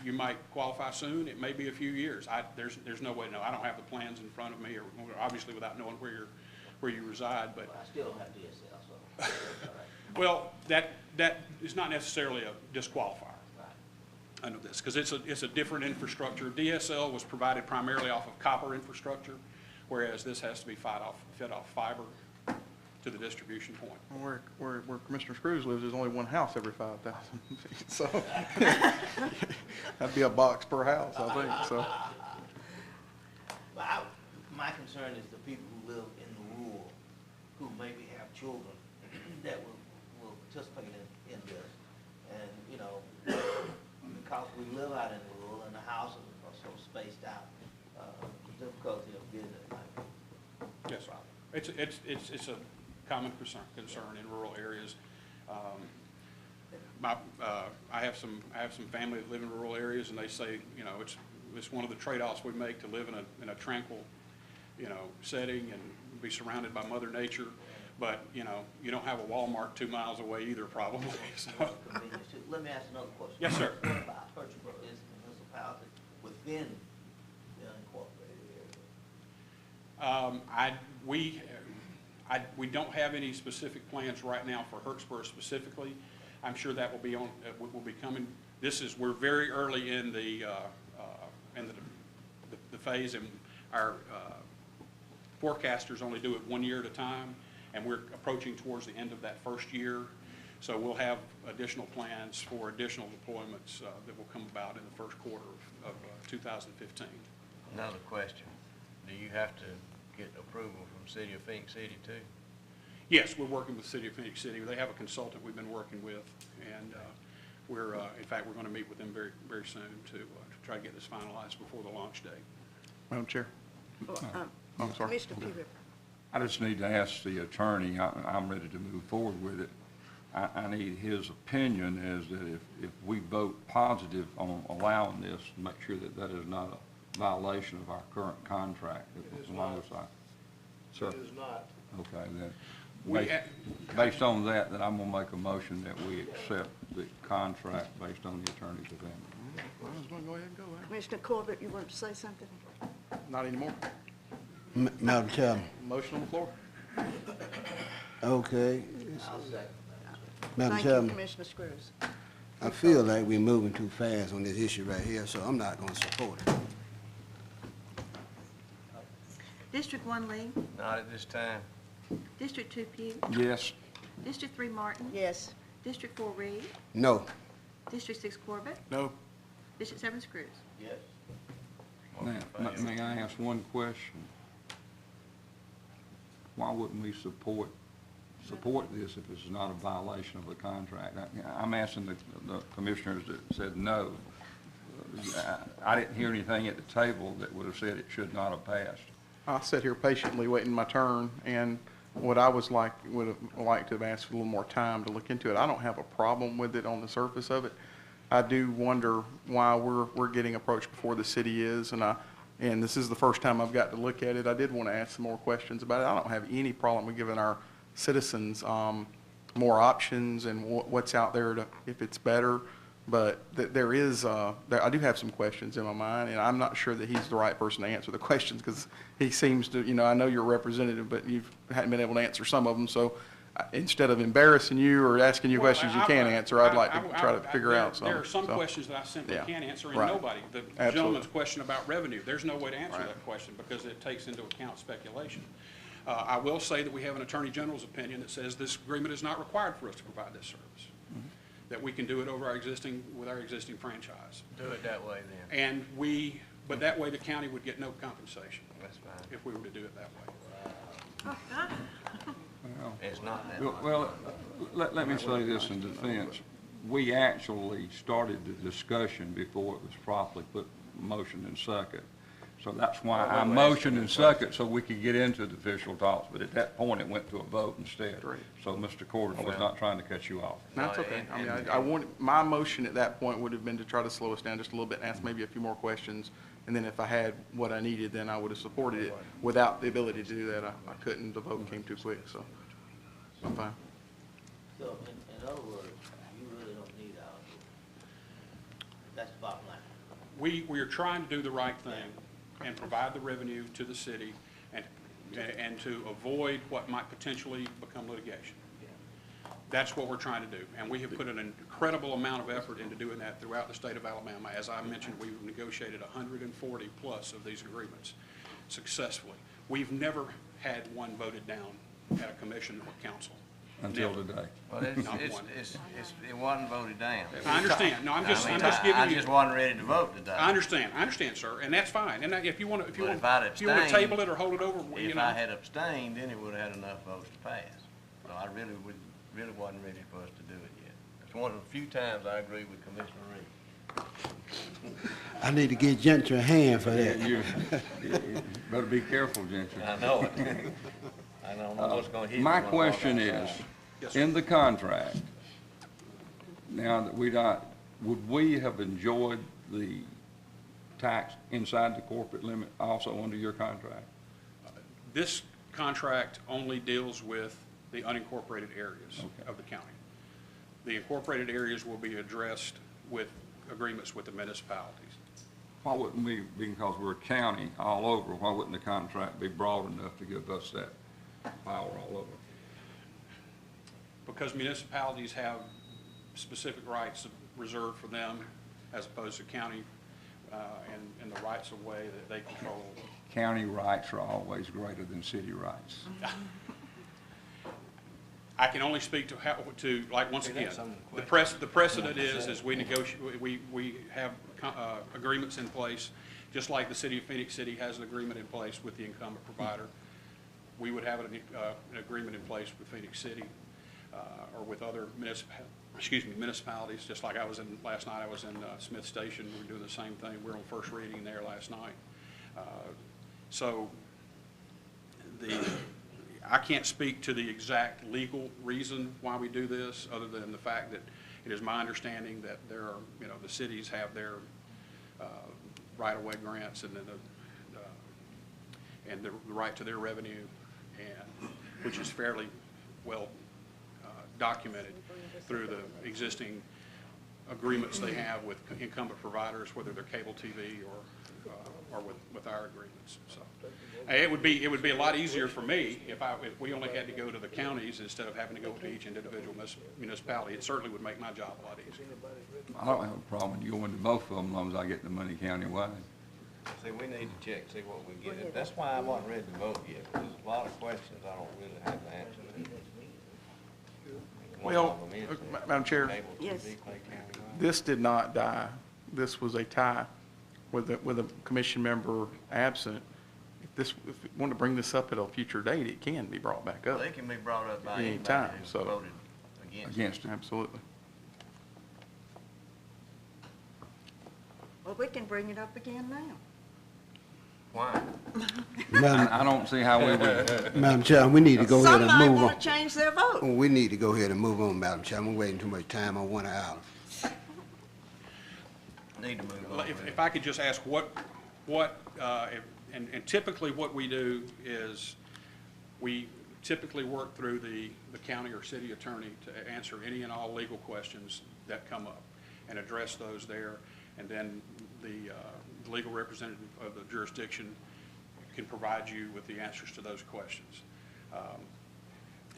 you might qualify soon. It may be a few years. There's no way to know. I don't have the plans in front of me, or obviously without knowing where you reside. But I still don't have DSL, so. All right. well, that is not necessarily a disqualifier under this, because it's a different infrastructure. DSL was provided primarily off of copper infrastructure, whereas this has to be fed off fiber to the distribution point. Where Commissioner Screws lives, there's only one house every 5,000 feet, so that'd be a box per house, I think, so. But my concern is the people who live in the rural, who maybe have children in that will participate in this. And, you know, because we live out in the rural and the houses are so spaced out, the difficulty of getting it like. Yes, sir. It's a common concern in rural areas. I have some family that live in rural areas, and they say, you know, it's one of the trade-offs we make to live in a tranquil, you know, setting and be surrounded by Mother Nature. But, you know, you don't have a Walmart 2 miles away either, probably. So. Let me ask another question. Yes, sir. What about Hurtsboro? Is the municipality within the unincorporated area? We don't have any specific plans right now for Hurtsboro specifically. I'm sure that will be coming. We're very early in the phase, and our forecasters only do it 1 year at a time, and we're approaching towards the end of that first year. So we'll have additional plans for additional deployments that will come about in the first quarter of 2015. Another question. Do you have to get approval from City of Phoenix City too? Yes, we're working with City of Phoenix City. They have a consultant we've been working with, and in fact, we're going to meet with them very, very soon to try to get this finalized before the launch date. Madam Chair. I'm sorry. Commissioner Peter. I just need to ask the attorney, I'm ready to move forward with it. I need his opinion as that if we vote positive on allowing this, make sure that that is not a violation of our current contract. It is As long not. as Sir? It is not. Okay, then, based on that, then I'm gonna make a motion that we accept the contract based on the attorney's opinion. Well, I was gonna go ahead and go. Commissioner Corbett, you want to say something? Not anymore. Madam Chairman, Motion on the floor. okay. I'll second that. Madam Thank you, Chairman, Commissioner Screws. I feel like we're moving too fast on this issue right here, so I'm not gonna support it. District 1 Lee, Not at this time. District 2 Pugh, Yes. District 3 Martin, Yes. District 4 Reed, No. District 6 Corbett, No. District 7 Screws. Yes. Now, may I ask one question? Why wouldn't we support this if it's not a violation of the contract? I'm asking the commissioners that said no. I didn't hear anything at the table that would have said it should not have passed. I sat here patiently waiting my turn, and what I would have liked to have asked for a little more time to look into it. I don't have a problem with it on the surface of it. I do wonder why we're getting approached before the city is, and this is the first time I've got to look at it. I did want to ask some more questions about it. I don't have any problem with giving our citizens more options and what's out there if it's better. But I do have some questions in my mind, and I'm not sure that he's the right person to answer the questions because he seems to, I know you're a representative, but you hadn't been able to answer some of them. So instead of embarrassing you or asking you questions you can't answer, I'd like to try to figure out some. There are some questions that I simply Yeah. can't answer, and Right. nobody. The Absolutely. gentleman's question about revenue, there's no way to answer Right. that question because it takes into account speculation. I will say that we have an Attorney General's opinion that says this agreement is not required for us to provide this service, that we can do it with our existing franchise. Do it that way then. But that way the county would get no compensation That's fine. if we were to do it that way. Well, It's not that way. Well, let me say this in defense. We actually started the discussion before it was properly put motion and second. So that's why I motioned and second, so we could get into the official talks. But at that point, it went to a vote instead. Great. So Mr. Corbett was not trying to cut you off. That's okay. I mean, my motion at that point would have been to try to slow us down just a little bit and ask maybe a few more questions. And then if I had what I needed, then I would have supported it. Without the ability to do that, I couldn't. The vote came too quick, so I'm fine. So, in other words, you really don't need our approval. That's the bottom line. We are trying to do the right thing and provide the revenue to the city and to avoid what might potentially become litigation. That's what we're trying to do. And we have put an incredible amount of effort into doing that throughout the state of Alabama. As I mentioned, we've negotiated 140 plus of these agreements successfully. We've never had one voted down at a commission or council. Until Never. today. Well, it wasn't voted down. I understand. No, I'm just giving I you. just wasn't ready to vote today. I understand, sir, and that's fine. And if you want to, But if I'd table abstained- it or hold it over, If I had abstained, then it would have had enough votes to pass. So I really wasn't ready for us to do it yet. It's one of the few times I agree with Commissioner Reed. I need to get Gentry a hand for that. You better be careful, Gentry. I know it. I don't know what's gonna hit me. My when I walk question outside. is, Yes, sir. in the contract, now that would we have enjoyed the tax inside the corporate limit also under your contract? This contract only deals with the unincorporated areas Okay. of the county. The incorporated areas will be addressed with agreements with the municipalities. Why wouldn't we, because we're a county all over, why wouldn't the contract be broad enough to give us that power all over? Because municipalities have specific rights reserved for them as opposed to county, and the rights of way that they control. County rights are always greater than city rights. I can only speak to how, like, once See, again, that's some of the the precedent is we negotiate, we have agreements in place, just like the city of Phoenix City has an agreement in place with the incumbent provider. We would have an agreement in place with Phoenix City, or with other municipalities, just like last night I was in Smith Station, we were doing the same thing. We were on first reading there last night. So I can't speak to the exact legal reason why we do this, other than the fact that it is my understanding that there are, the cities have their right-of-way grants and then the right to their revenue, and which is fairly well documented through the existing agreements they have with incumbent providers, whether they're cable TV or with our agreements. So it would be a lot easier for me if we only had to go to the counties instead of having to go to each individual municipality. It certainly would make my job a lot easier. I don't have a problem with going to both of them as long as I get the money countywide. See, we need to check, see what we get. That's why I wasn't ready to vote yet. There's a lot of questions I don't really have the answer to. One Well, of them is Madam Chair, cable TV Yes. pay countywide. this did not die. This was a tie with a commission member absent. If you want to bring this up at a future date, it can be brought back up. They can be brought up by Any anybody time, who so- voted against it. Against it. Absolutely. Well, we can bring it up again now. Why? I don't see how we would. Madam Chair, we need to go ahead and Somebody move want on. to change their vote. We need to go ahead and move on, Madam Chair. I'm wasting too much time on 1 hour. Need to move on. If I could just ask and typically what we do is we typically work through the county or city attorney to answer any and all legal questions that come up and address those there. And then the legal representative of the jurisdiction can provide you with the answers to those questions.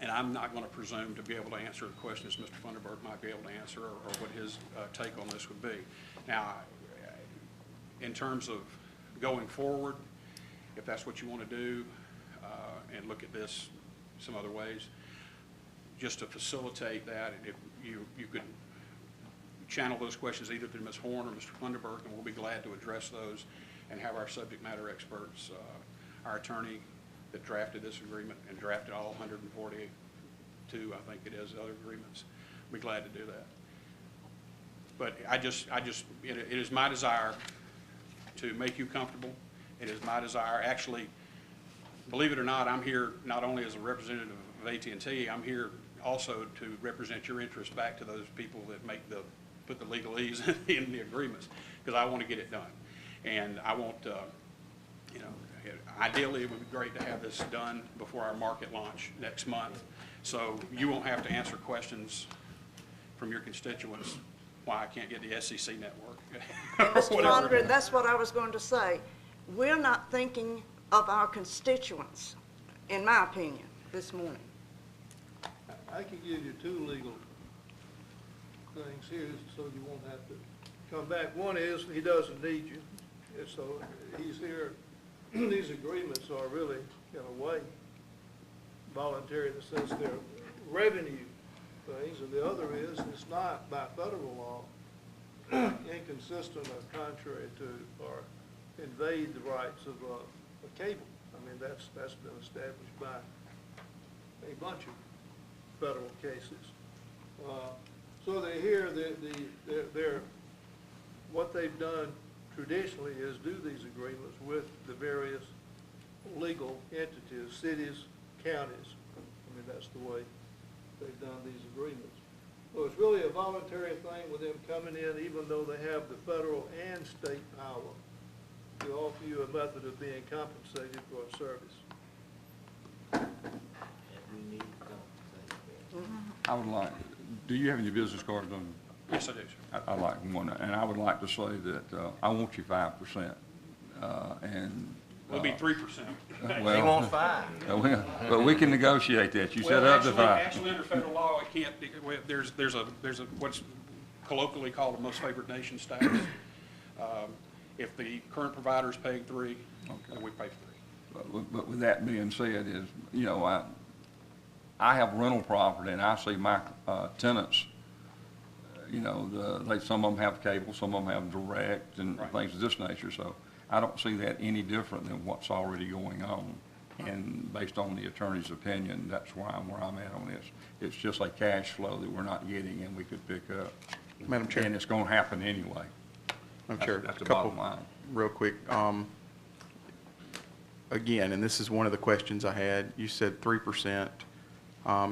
And I'm not going to presume to be able to answer the questions Mr. Funderburk might be able to answer, or what his take on this would be. Now, in terms of going forward, if that's what you want to do, and look at this some other ways, just to facilitate that, if you could channel those questions either through Ms. Horn or Mr. Funderburk, and we'll be glad to address those and have our subject matter experts, our attorney that drafted this agreement and drafted all 142, I think it is, other agreements. We'll be glad to do that. But it is my desire to make you comfortable. It is my desire, actually, believe it or not, I'm here not only as a representative of AT&T, I'm here also to represent your interests back to those people that put the legalese in the agreements, because I want to get it done. And I want, ideally, it would be great to have this done before our market launch next month, so you won't have to answer questions from your constituents why I can't get the SEC network. Mr. Whatever. Fondren, that's what I was going to say. We're not thinking of our constituents, in my opinion, this morning. I can give you two legal things here, so you won't have to come back. One is, he doesn't need you, and so he's here. These agreements are really, in a way, voluntary in the sense they're revenue things, and the other is, it's not by federal law inconsistent or contrary to, or invade the rights of a cable. I mean, that's been established by a bunch of federal cases. So they're here, they're, what they've done traditionally is do these agreements with the various legal entities, cities, counties. I mean, that's the way they've done these agreements. So it's really a voluntary thing with them coming in, even though they have the federal and state power to offer you a method of being compensated for a service. And we need compensation. I would like, do you have any business cards on? Yes, I do, sir. I'd like one, and I would like to say that I want you 5%, and. It'll be 3%. Well, He wants 5. But we can negotiate that. You said Well, up to 5. actually, under federal law, it can't, there's a what's colloquially called a most favored nation status. If the current provider is paying 3, then we pay 3. But with that being said, is, you know, I have rental property, and I see my tenants, you know, some of them have cable, some of them have direct, and Right. things of this nature. So I don't see that any different than what's already going on. And based on the attorney's opinion, that's where I'm at on this. It's just a cash flow that we're not getting and we could pick up. Madam Chair. And it's going to happen anyway. Madam Chair, That's the a couple, bottom line. real quick. Again, and this is one of the questions I had, you said 3%.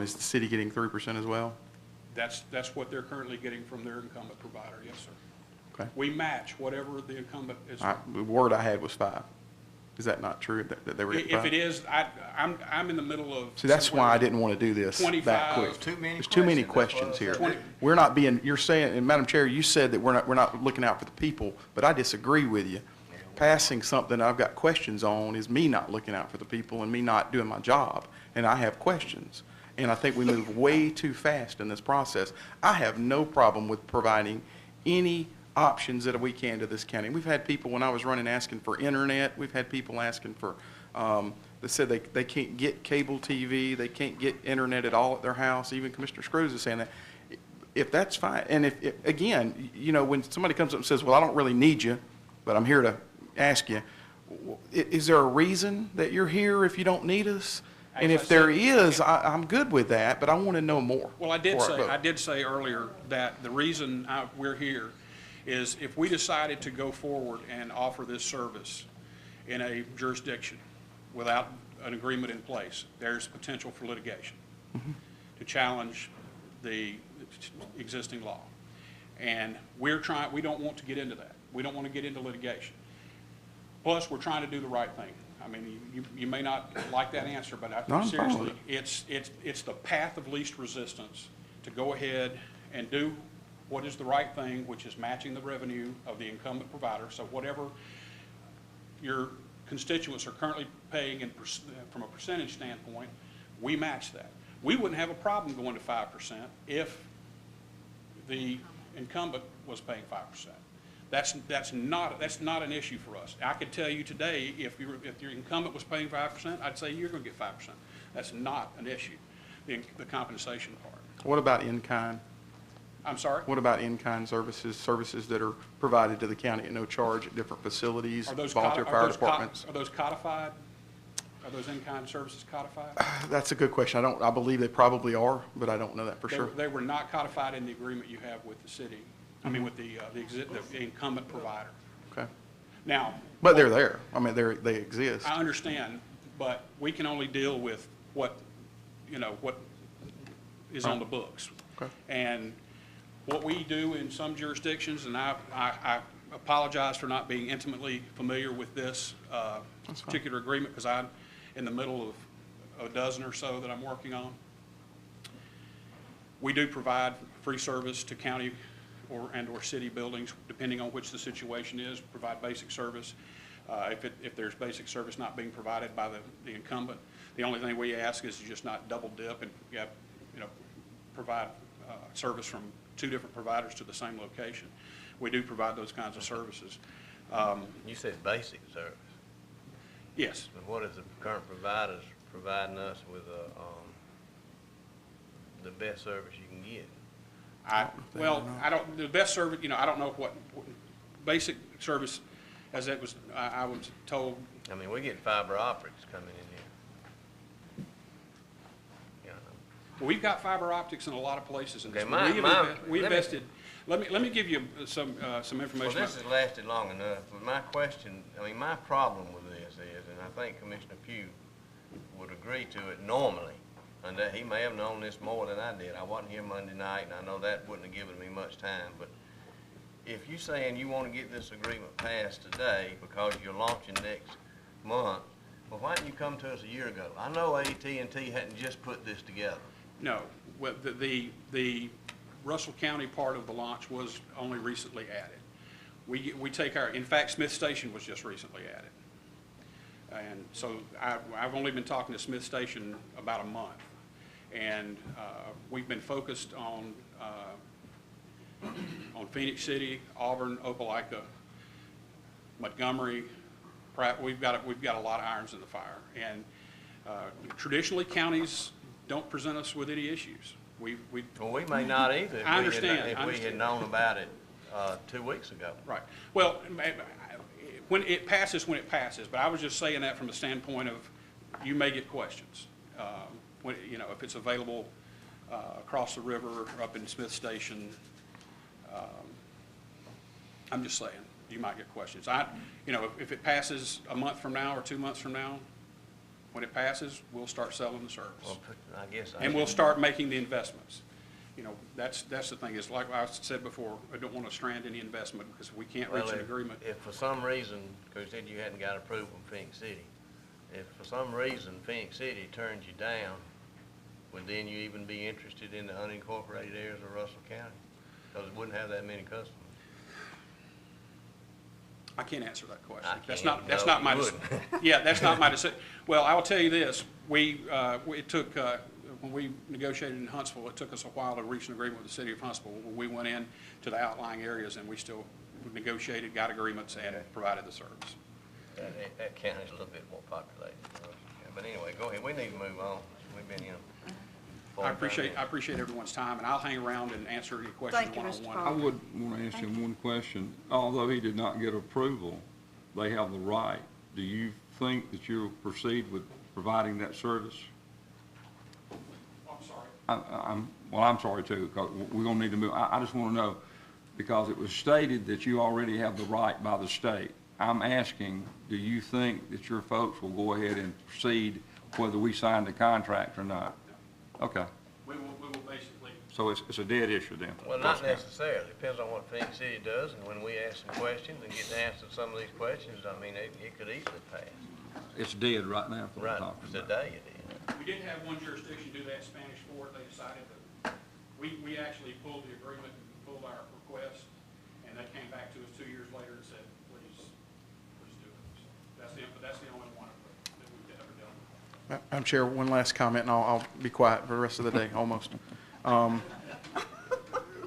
Is the city getting 3% as well? That's what they're currently getting from their incumbent provider, yes, sir. Okay. We match whatever the incumbent is. The word I had was 5. Is that not true, that they were getting 5? If it is, I'm in the middle of. See, that's why I didn't want to do this that 25. quick. Too many There's too many questions, questions here. that's what I said. We're not being, you're saying, and Madam Chair, you said that we're not looking out for the people, but I disagree with you. Passing something I've got questions on is me not looking out for the people and me not doing my job, and I have questions. And I think we move way too fast in this process. I have no problem with providing any options that we can to this county. We've had people, when I was running, asking for internet. We've had people asking for, they said they can't get cable TV, they can't get internet at all at their house. Even Commissioner Scruggs is saying that. If that's fine, and if again, you know, when somebody comes up and says, well, I don't really need you, but I'm here to ask you, is there a reason that you're here if you don't need us? And if there is, I'm good with that, but I want to know more. Well, I before vote. did say earlier that the reason we're here is if we decided to go forward and offer this service in a jurisdiction without an agreement in place, there's potential for litigation to challenge the existing law. And we don't want to get into that. We don't want to get into litigation. Plus, we're trying to do the right thing. I mean, you may not like that answer, but seriously, it's the path of least resistance to go ahead and do what is the right thing, which is matching the revenue of the incumbent provider. So whatever your constituents are currently paying from a percentage standpoint, we match that. We wouldn't have a problem going to 5% if the incumbent was paying 5%. That's not an issue for us. I could tell you today, if your incumbent was paying 5%, I'd say you're going to get 5%. That's not an issue, the compensation part. What about in-kind? I'm sorry? What about in-kind services that are provided to the county at no charge at different facilities, volunteer fire departments? Are those codified? Are those in-kind services codified? That's a good question. I believe they probably are, but I don't know that for sure. They were not codified in the agreement you have with the city. I mean, with the incumbent provider. Okay. Now. But they're there. I mean, they exist. I understand, but we can only deal with what is on the books. Okay. And what we do in some jurisdictions, and I apologize for not being intimately familiar with this particular agreement, because I'm in the middle of a dozen or so that I'm working on. We do provide free service to county or city buildings, depending on which the situation is, provide basic service. If there's basic service not being provided by the incumbent, the only thing we ask is you just not double dip and provide service from 2 different providers to the same location. We do provide those kinds of services. You said basic service. Yes. And what is the current providers providing us with the best service you can get? The best service, I don't know what basic service, as it was, I was told. I mean, we get fiber optics coming in here. Well, we've got fiber optics in a lot of places, and Okay, it's my- really my- we let me- invested. Let me give you some Well, information. this has lasted long enough, but my question, I mean, my problem with this is, and I think Commissioner Pugh would agree to it normally, and that he may have known this more than I did. I wasn't here Monday night, and I know that wouldn't have given me much time, but if you're saying you want to get this agreement passed today because you're launching next month, well, why didn't you come to us a year ago? I know AT&T hadn't just put this together. No, well, the Russell County part of the launch was only recently added. We take in fact, Smith Station was just recently added. And so I've only been talking to Smith Station about a month. And we've been focused on Phoenix City, Auburn, Opelika, Montgomery, Pratt. We've got a lot of irons in the fire. And traditionally, counties don't present us with any issues. Well, we may not either if I we understand. had known about it 2 weeks ago. Right. Well, when it passes, but I was just saying that from the standpoint of you may get questions. When, you know, if it's available across the river or up in Smith Station, I'm just saying, you might get questions. You know, if it passes a month from now or 2 months from now, when it passes, we'll start selling the service. Well, I guess And we'll start making the investments. You know, that's the thing, is like I said before, I don't want to strand any investment because we can't reach an agreement. If for some reason, because you said you hadn't got approval from Phoenix City, if for some reason Phoenix City turns you down, would then you even be interested in the unincorporated areas of Russell County? Because it wouldn't have that many customers. I can't answer that question. I That's can't. not No, my you decision. wouldn't. Yeah, that's not my decision. Well, I will tell you this, it took, when we negotiated in Huntsville, it took us a while to reach an agreement with the city of Huntsville. We went in to the outlying areas and we still negotiated, got agreements, and provided the service. That county's a little bit more populated. But anyway, go ahead. We need to move on. We've been in. I appreciate everyone's time, and I'll hang around and answer any questions Thank you, Mr. one-on-one. Paul. I would want to ask him one question. Although he did not get approval, they have the right. Do you think that you'll proceed with providing that service? I'm sorry. I'm sorry too, because we're going to need to move. I just want to know, because it was stated that you already have the right by the state. I'm asking, do you think that your folks will go ahead and proceed whether we sign the contract or not? Okay. We will basically. So it's a dead issue then? Well, not necessarily. Depends on what Phoenix City does, and when we ask some questions and get the answer to some of these questions, I mean, it could easily pass. It's dead right now for the Right, talking about. today it is. We did have one jurisdiction do that, Spanish Fort. They decided that, we actually pulled the agreement and pulled our request, and they came back to us 2 years later and said, please do it. So that's the only one that we've ever done. Madam Chair, one last comment, and I'll be quiet for the rest of the day, almost.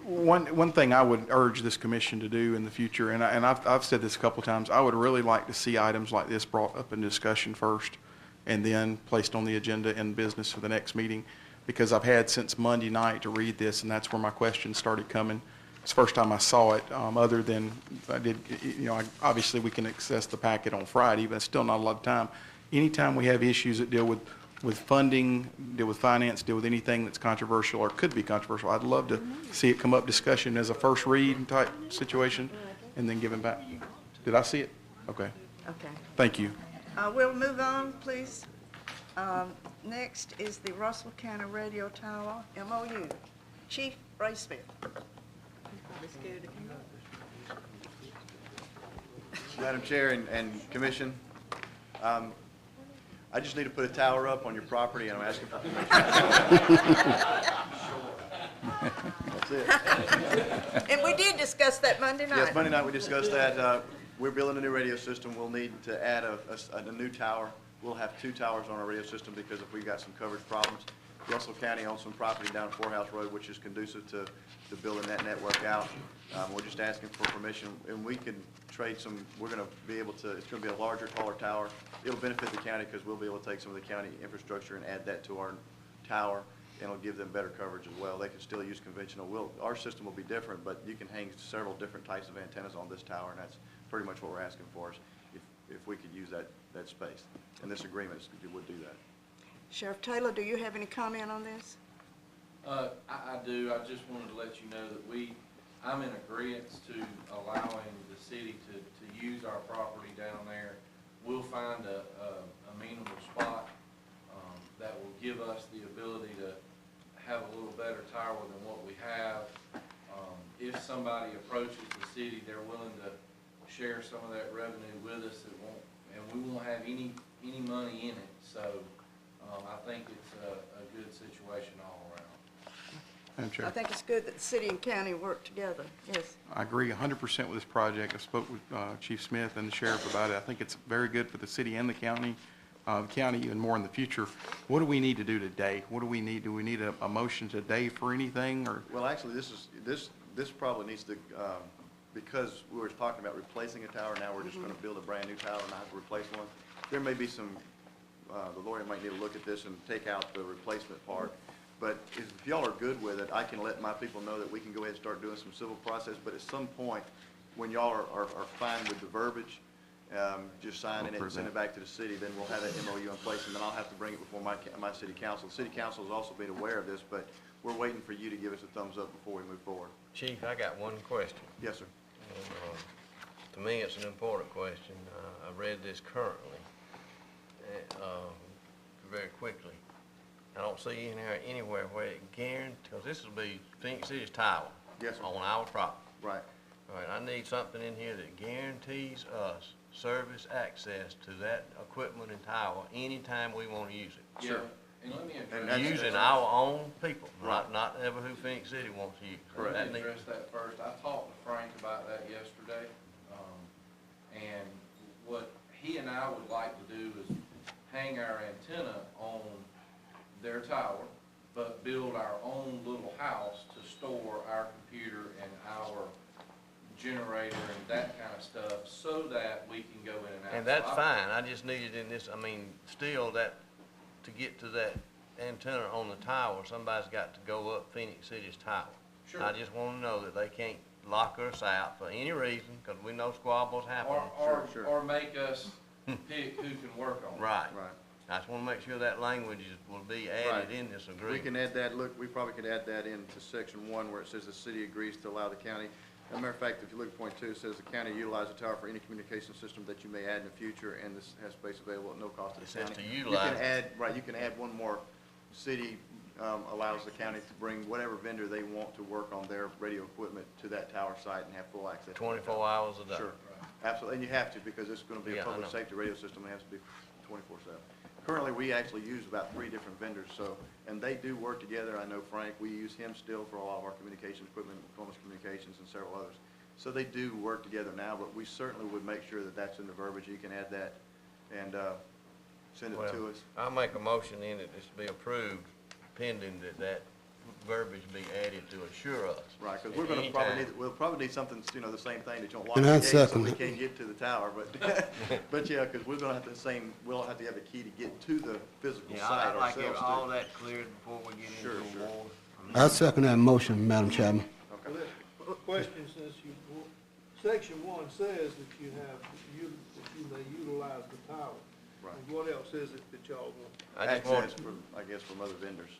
One thing I would urge this commission to do in the future, and I've said this a couple of times, I would really like to see items like this brought up in discussion first and then placed on the agenda in business for the next meeting, because I've had since Monday night to read this, and that's where my questions started coming. It's the first time I saw it, other than I did, obviously we can access the packet on Friday, but it's still not a lot of time. Anytime we have issues that deal with funding, deal with finance, deal with anything that's controversial or could be controversial, I'd love to see it come up discussion as a first read type situation and then given back. Did I see it? Okay. Okay. Thank you. We'll move on, please. Next is the Russell County Radio Tower MOU. Chief Bracefield. Madam Chair and Commission, I just need to put a tower up on your property, and I'm asking for permission. That's it. And we did discuss that Monday night. Yes, Monday night we discussed that. We're building a new radio system. We'll need to add a new tower. We'll have 2 towers on our radio system because if we've got some coverage problems. Russell County owns some property down Poorhouse Road, which is conducive to building that network out. We're just asking for permission, and we can trade some, we're going to be able to, it's going to be a larger, taller tower. It'll benefit the county because we'll be able to take some of the county infrastructure and add that to our tower, and it'll give them better coverage as well. They can still use conventional. Our system will be different, but you can hang several different types of antennas on this tower, and that's pretty much what we're asking for, is if we could use that space. And this agreement would do that. Sheriff Taylor, do you have any comment on this? I do. I just wanted to let you know that I'm in agreement to allowing the city to use our property down there. We'll find a amenable spot, that will give us the ability to have a little better tower than what we have. If somebody approaches the city, they're willing to share some of that revenue with us. And we won't have any money in it. So I think it's a good situation all around. Madam Chair. I think it's good that the city and county work together, yes. I agree 100% with this project. I spoke with Chief Smith and the sheriff about it. I think it's very good for the city and the county even more in the future. What do we need to do today? What do we need? Do we need a motion today for anything, or? Well, actually, this probably needs to, because we were talking about replacing a tower, now we're just gonna build a brand-new tower and not have to replace one. There may be some, the lawyer might need to look at this and take out the replacement part. But if y'all are good with it, I can let my people know that we can go ahead and start doing some civil process. But at some point, when y'all are fine with the verbiage, just signing it and send it back to the city, then we'll have that MOU in place, and then I'll have to bring it before my city council. The city council has also been aware of this, but we're waiting for you to give us a thumbs up before we move forward. Chief, I got one question. Yes, sir. To me, it's an important question. I read this currently, very quickly. I don't see anywhere where it guarantees, because this will be Phoenix City's tower. Yes, sir. On our property. Right. All right, I need something in here that guarantees us service access to that equipment and tower anytime we want to use it. Sure. And let me address Using our own people, Right. not ever who Phoenix City wants to use. Correct. Let me address that first. I talked to Frank about that yesterday, and what he and I would like to do is hang our antenna on their tower, but build our own little house to store our computer and our generator and that kind of stuff, so that we can go in and out. And that's fine, I just needed in this, I mean, still that, to get to that antenna on the tower, somebody's got to go up Phoenix City's tower. Sure. I just want to know that they can't lock us out for any reason, because we know squabbles happen. Sure. Or make us pick who can work on it. Right. Right. I just want to make sure that language will be added in this agreement. We can add that, look, we probably could add that into section 1 where it says the city agrees to allow the county. As a matter of fact, if you look at point 2, it says the county utilize the tower for any communication system that you may add in the future, and this has space available at no cost to the It says county. to utilize You can add, right, you can add one more. City allows the county to bring whatever vendor they want to work on their radio equipment to that tower site and have full access. 24 hours a day. Sure, absolutely, and you have to, because it's gonna be Yeah, a I public know. safety radio system, it has to be 24/7. Currently, we actually use about 3 different vendors, so, and they do work together. I know Frank, we use him still for all of our communication equipment, Columbus Communications and several others. So they do work together now, but we certainly would make sure that that's in the verbiage. You can add that and send it to us. I'll make a motion in that this be approved pending that verbiage be added to assure us. Right, because we're gonna we'll probably need something, you know, the same thing that you don't lock And the I gate so second we it. can't get to the tower, but, but yeah, because we're gonna have we'll have to have a key to get to the physical Yeah, site I'd like ourselves all too. that cleared before we get Sure, into sure. a war. I second that motion, Madam Chairman. Okay. Well, question, since section 1 says that you may utilize the tower. Right. And what else is it that y'all want? I just want Access from, I guess, from other vendors.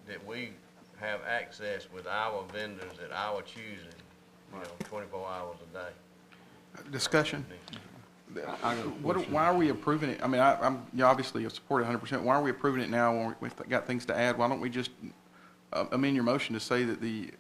that we have access with our vendors at our choosing, 24 hours a day. Discussion? Why are we approving it? I mean, I'm obviously support it 100%. Why are we approving it now when we've got things to add? Why don't we just amend your motion to say that the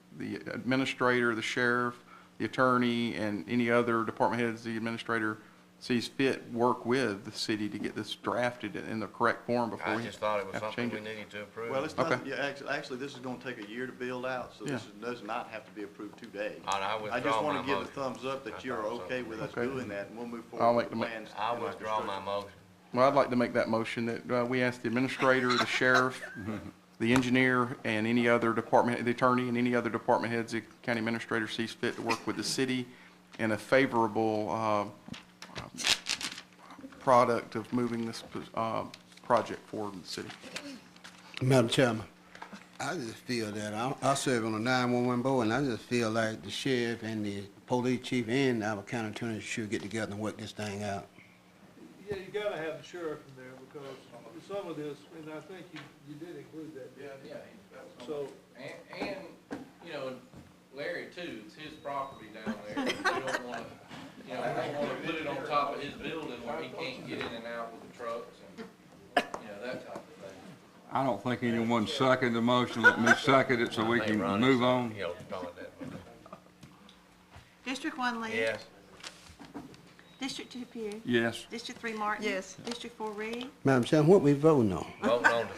administrator, the sheriff, the attorney, and any other department heads the administrator sees fit work with the city to get this drafted in the correct form before I we just thought it was have to something change we it? needed to approve. Well, it's Okay. not, yeah, actually, this is gonna take a year to build out, so this does not have to be approved today. I I just withdraw wanna my give the motion. thumbs up that I you're thought so. okay with us Okay. doing that, and we'll move I'll forward make with the the plans. I in our withdraw my construction. motion. Well, I'd like to make that motion that we ask the administrator, the sheriff, the engineer, and any other department, the attorney, and any other department heads the county administrator sees fit to work with the city in a favorable product of moving this project forward in the city. Madam Chairman, I just feel that I serve on the 911 board, and I just feel like the sheriff and the police chief and our county attorney should get together and work this thing out. Yeah, you gotta have the sheriff in there, because some of this, and I think you did include that. Yeah, Yeah, that was So, and, you know, Larry too, it's his property down there. We don't wanna, we don't wanna put it on top of his building where he can't get in and out with the trucks and, that type of thing. I don't think anyone seconded the motion. Let me second it so we can move on. District 1 Lee? Yes. District 2 Pugh? Yes. District 3 Martin? Yes. District 4 Reed? Madam Chairman, what we voting on? Voting on to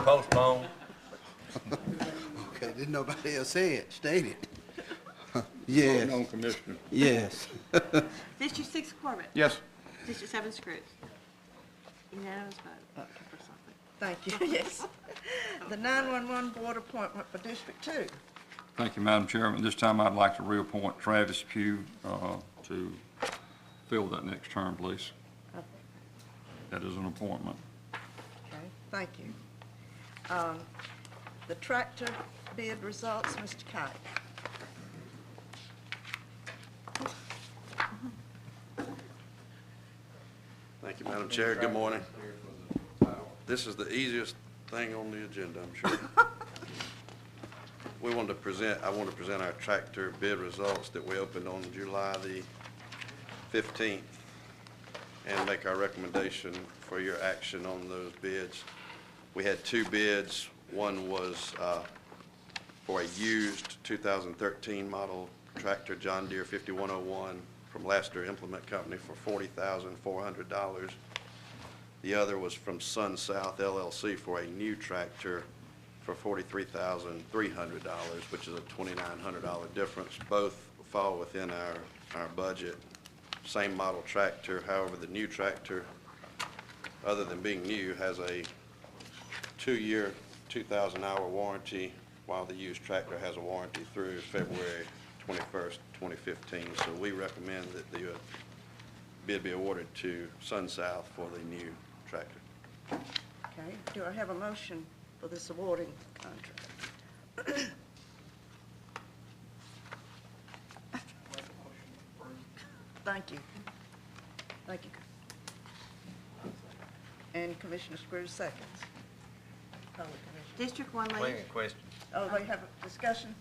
postpone. Okay, didn't nobody else say it, state it. Yes, Voting on, Commissioner. yes. District 6 Corbett? Yes. District 7 Scruggs? Unanimous vote for something. Thank you, yes. The 911 board appointment for District 2. Thank you, Madam Chairman. This time I'd like to reappoint Travis Pugh to fill that next term, please. That is an appointment. Okay, thank you. The tractor bid results, Mr. Kite. Thank you, Madam Chair. Good morning. This is the easiest thing on the agenda, I'm sure. I want to present our tractor bid results that we opened on July the 15th and make our recommendation for your action on those bids. We had two bids. One was for a used 2013 model tractor, John Deere 5101, from Laster Implement Company for $40,400. The other was from Sun South LLC for a new tractor for $43,300, which is a $2,900 difference. Both fall within our budget. Same model tractor, however, the new tractor, other than being new, has a 2-year, 2,000-hour warranty, while the used tractor has a warranty through February 21st, 2015. So we recommend that the bid be awarded to Sun South for the new tractor. Okay, do I have a motion for this awarding contract? Thank you. Thank you. And Commissioner Scruggs seconds. Call the commission. District 1 Lee? Wait a question. Oh, they have a discussion?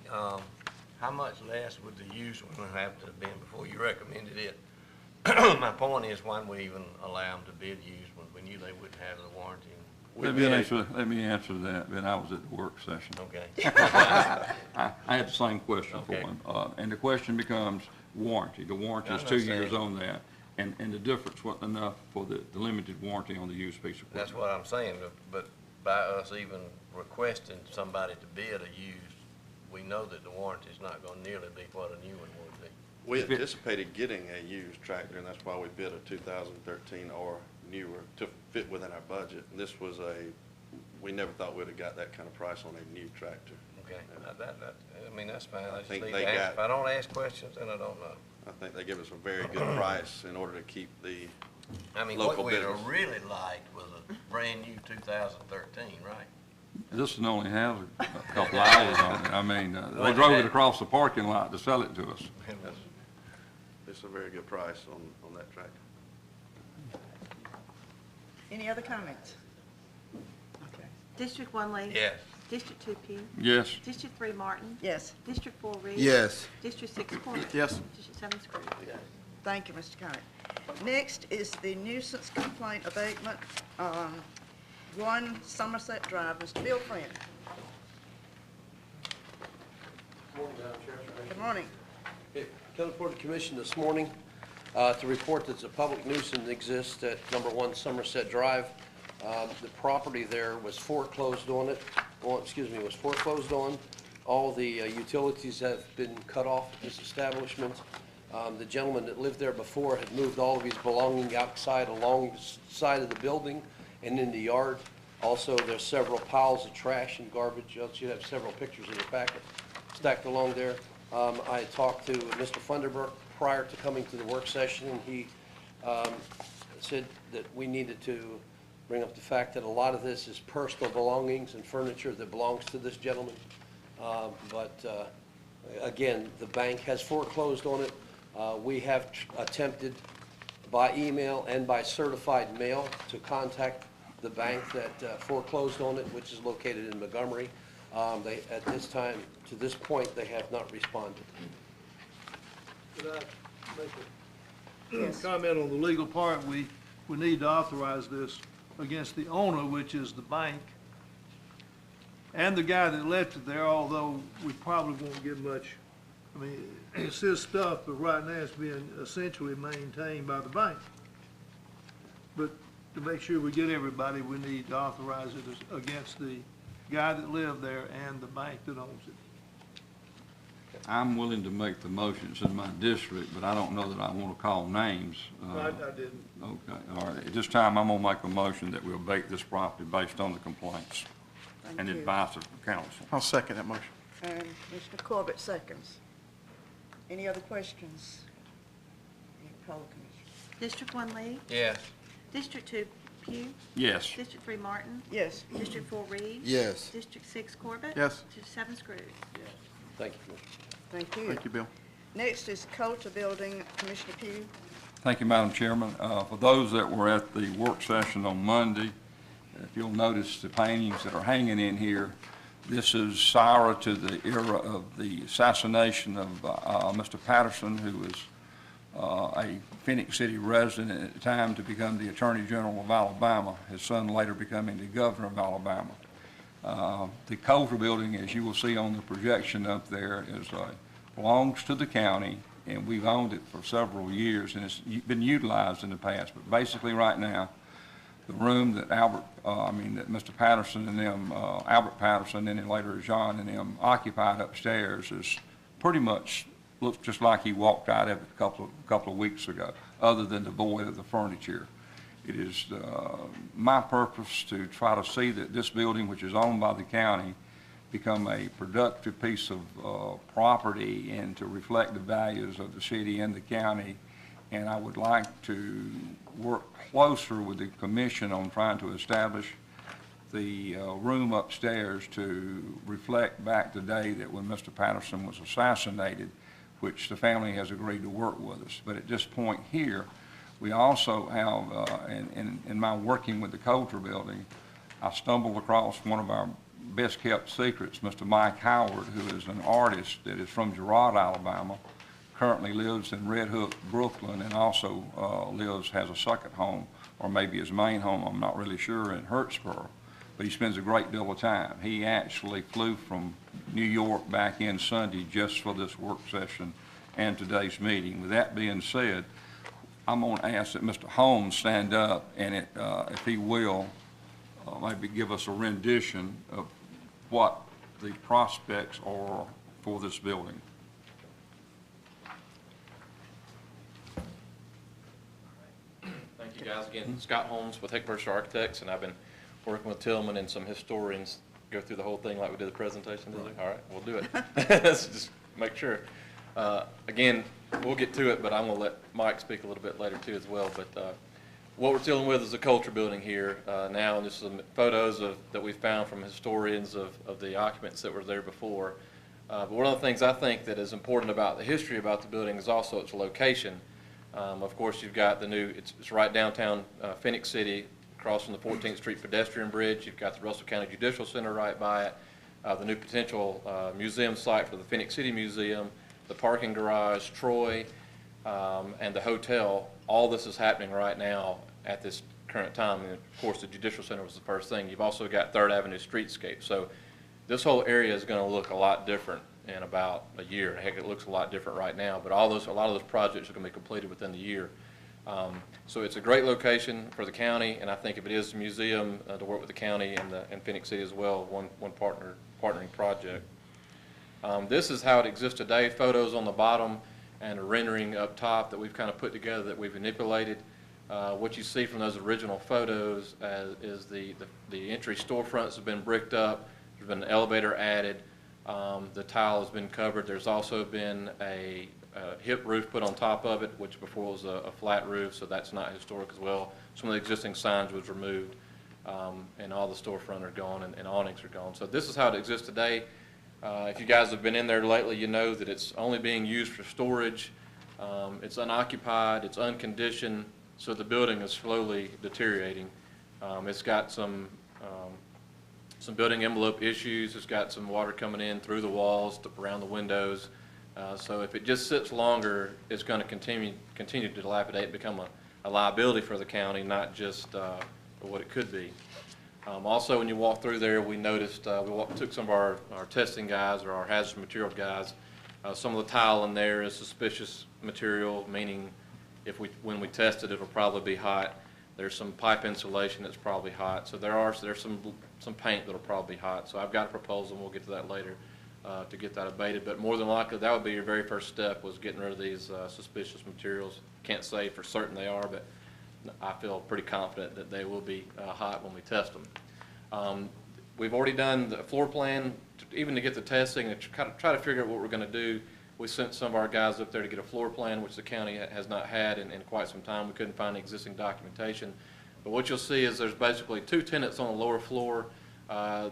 How much less would the used one have to have been before you recommended it? My point is, why we even allow them to bid used ones? We knew they wouldn't have the warranty. Let me answer that. Then I was at the work session. Okay. I had the same question for Okay. him. And the question becomes warranty. The warranty is I 2 understand. years on that. And the difference wasn't enough for the limited warranty on the used piece of equipment. That's what I'm saying, but by us even requesting somebody to bid a used, we know that the warranty's not gonna nearly be what a new one would be. We anticipated getting a used tractor, and that's why we bid a 2013 or newer to fit within our budget. This was we never thought we'd have got that kind of price on a new tractor. Okay, I mean, that's fine. I just think need they to ask. got- If I don't ask questions, then I don't know. I think they give us a very good price in order to keep the I mean, local what we'd business. have really liked was a brand-new 2013, right? This one only has a couple hours on it. I mean, they drove it across the parking lot to sell it to us. It's a very good price on that tractor. Any other comments? Okay. District 1 Lee? Yes. District 2 Pugh? Yes. District 3 Martin? Yes, District 4 Reed? Yes. District 6 Corbett? Yes. District 7 Scruggs? thank you, Mr. Kite. Next is the nuisance complaint abatement on 1 Somerset Drive. Mr. Bill Friend. Morning, Madam Chair. Good morning. Okay, come before the commission this morning to report that a public nuisance exists at number 1 Somerset Drive. The property there was foreclosed on. All the utilities have been cut off at this establishment. The gentleman that lived there before had moved all of his belongings outside along the side of the building and in the yard. Also, there's several piles of trash and garbage. You have several pictures in the packet stacked along there. I talked to Mr. Funderburk prior to coming to the work session, and he said that we needed to bring up the fact that a lot of this is personal belongings and furniture that belongs to this gentleman. Again, the bank has foreclosed on it. We have attempted by email and by certified mail to contact the bank that foreclosed on it, which is located in Montgomery. They, at this time, to this point, they have not responded. Could I make a comment on the legal part? We need to authorize this against the owner, which is the bank, and the guy that left it there, although we probably won't get much. I mean, it's his stuff, but right now it's being essentially maintained by the bank. But to make sure we get everybody, we need to authorize it against the guy that lived there and the bank that owns it. I'm willing to make the motions in my district, but I don't know that I want to call names. I didn't. Okay, all right. At this time, I'm going to make a motion that we'll abate this property based on the complaints and you. advice of council. I'll second that motion. And Mr. Corbett seconds. Any other questions? Any poll commission? District 1, Lee. Yes. District 2, Pugh. Yes. District 3, Martin. Yes. District 4, Reed. Yes. District 6, Corbett. Yes. District 7, Scrooge. Thank you, Commissioner. Thank you. Thank you, Bill. Next is Culture Building, Commissioner Pugh. Thank you, Madam Chairman. For those that were at the work session on Monday, if you'll notice the paintings that are hanging in here, this is prior to the era of the assassination of Mr. Patterson, who was a Phoenix City resident at the time to become the Attorney General of Alabama, his son later becoming the Governor of Alabama. The Culture Building, as you will see on the projection up there, belongs to the county, and we've owned it for several years, and it's been utilized in the past. But basically, right now, the room that that Mr. Patterson and them, Albert Patterson, and then later John and them occupied upstairs is pretty much looks just like he walked out of it a couple of weeks ago, other than the void of the furniture. It is my purpose to try to see that this building, which is owned by the county, become a productive piece of property and to reflect the values of the city and the county. And I would like to work closer with the commission on trying to establish the room upstairs to reflect back the day that when Mr. Patterson was assassinated, which the family has agreed to work with us. But at this point here, we also have, in my working with the Culture Building, I stumbled across one of our best-kept secrets, Mr. Mike Howard, who is an artist that is from Girard, Alabama, currently lives in Red Hook, Brooklyn, and also has a second home, or maybe his main home, I'm not really sure, in Hurtsboro. But he spends a great deal of time. He actually flew from New York back in Sunday just for this work session and today's meeting. With that being said, I'm going to ask that Mr. Holmes stand up and, if he will, maybe give us a rendition of what the prospects are for this building. Thank you, guys. Again, Scott Holmes with Hickburst Architects, and I've been working with Tillman and some historians, go through the whole thing like we did the presentation today. All right, we'll do it. Let's just make sure. Again, we'll get to it, but I'm going to let Mike speak a little bit later too as well. But what we're dealing with is a Culture Building here now, and just some photos that we found from historians of the occupants that were there before. But one of the things I think that is important about the history about the building is also its location. Of course, you've got the new, it's right downtown Phoenix City, across from the 14th Street pedestrian bridge. You've got the Russell County Judicial Center right by it, the new potential museum site for the Phoenix City Museum, the parking garage, Troy, and the hotel. All this is happening right now at this current time. And of course, the Judicial Center was the first thing. You've also got 3rd Avenue streetscape. So this whole area is going to look a lot different in about a year. Heck, it looks a lot different right now, but a lot of those projects are going to be completed within the year. So it's a great location for the county, and I think if it is a museum, to work with the county and Phoenix City as well, one partnering project. This is how it exists today. Photos on the bottom and a rendering up top that we've kind of put together that we've manipulated. What you see from those original photos is the entry storefronts have been bricked up. There's been an elevator added. The tile has been covered. There's also been a hip roof put on top of it, which before was a flat roof, so that's not historic as well. Some of the existing signs was removed, and all the storefront are gone and awnings are gone. So this is how it exists today. If you guys have been in there lately, you know that it's only being used for storage. It's unoccupied, it's unconditioned, so the building is slowly deteriorating. It's got some building envelope issues. It's got some water coming in through the walls, around the windows. So if it just sits longer, it's going to continue to dilapidate and become a liability for the county, not just what it could be. Also, when you walk through there, we noticed, took some of our testing guys or our hazardous material guys. Some of the tile in there is suspicious material, meaning when we test it, it'll probably be hot. There's some pipe insulation that's probably hot. So there's some paint that'll probably be hot. So I've got a proposal, and we'll get to that later, to get that abated. But more than likely, that would be your very first step, was getting rid of these suspicious materials. Can't say for certain they are, but I feel pretty confident that they will be hot when we test them. We've already done the floor plan, even to get the testing and try to figure out what we're going to do. We sent some of our guys up there to get a floor plan, which the county has not had in quite some time. We couldn't find existing documentation. But what you'll see is there's basically 2 tenants on the lower floor. All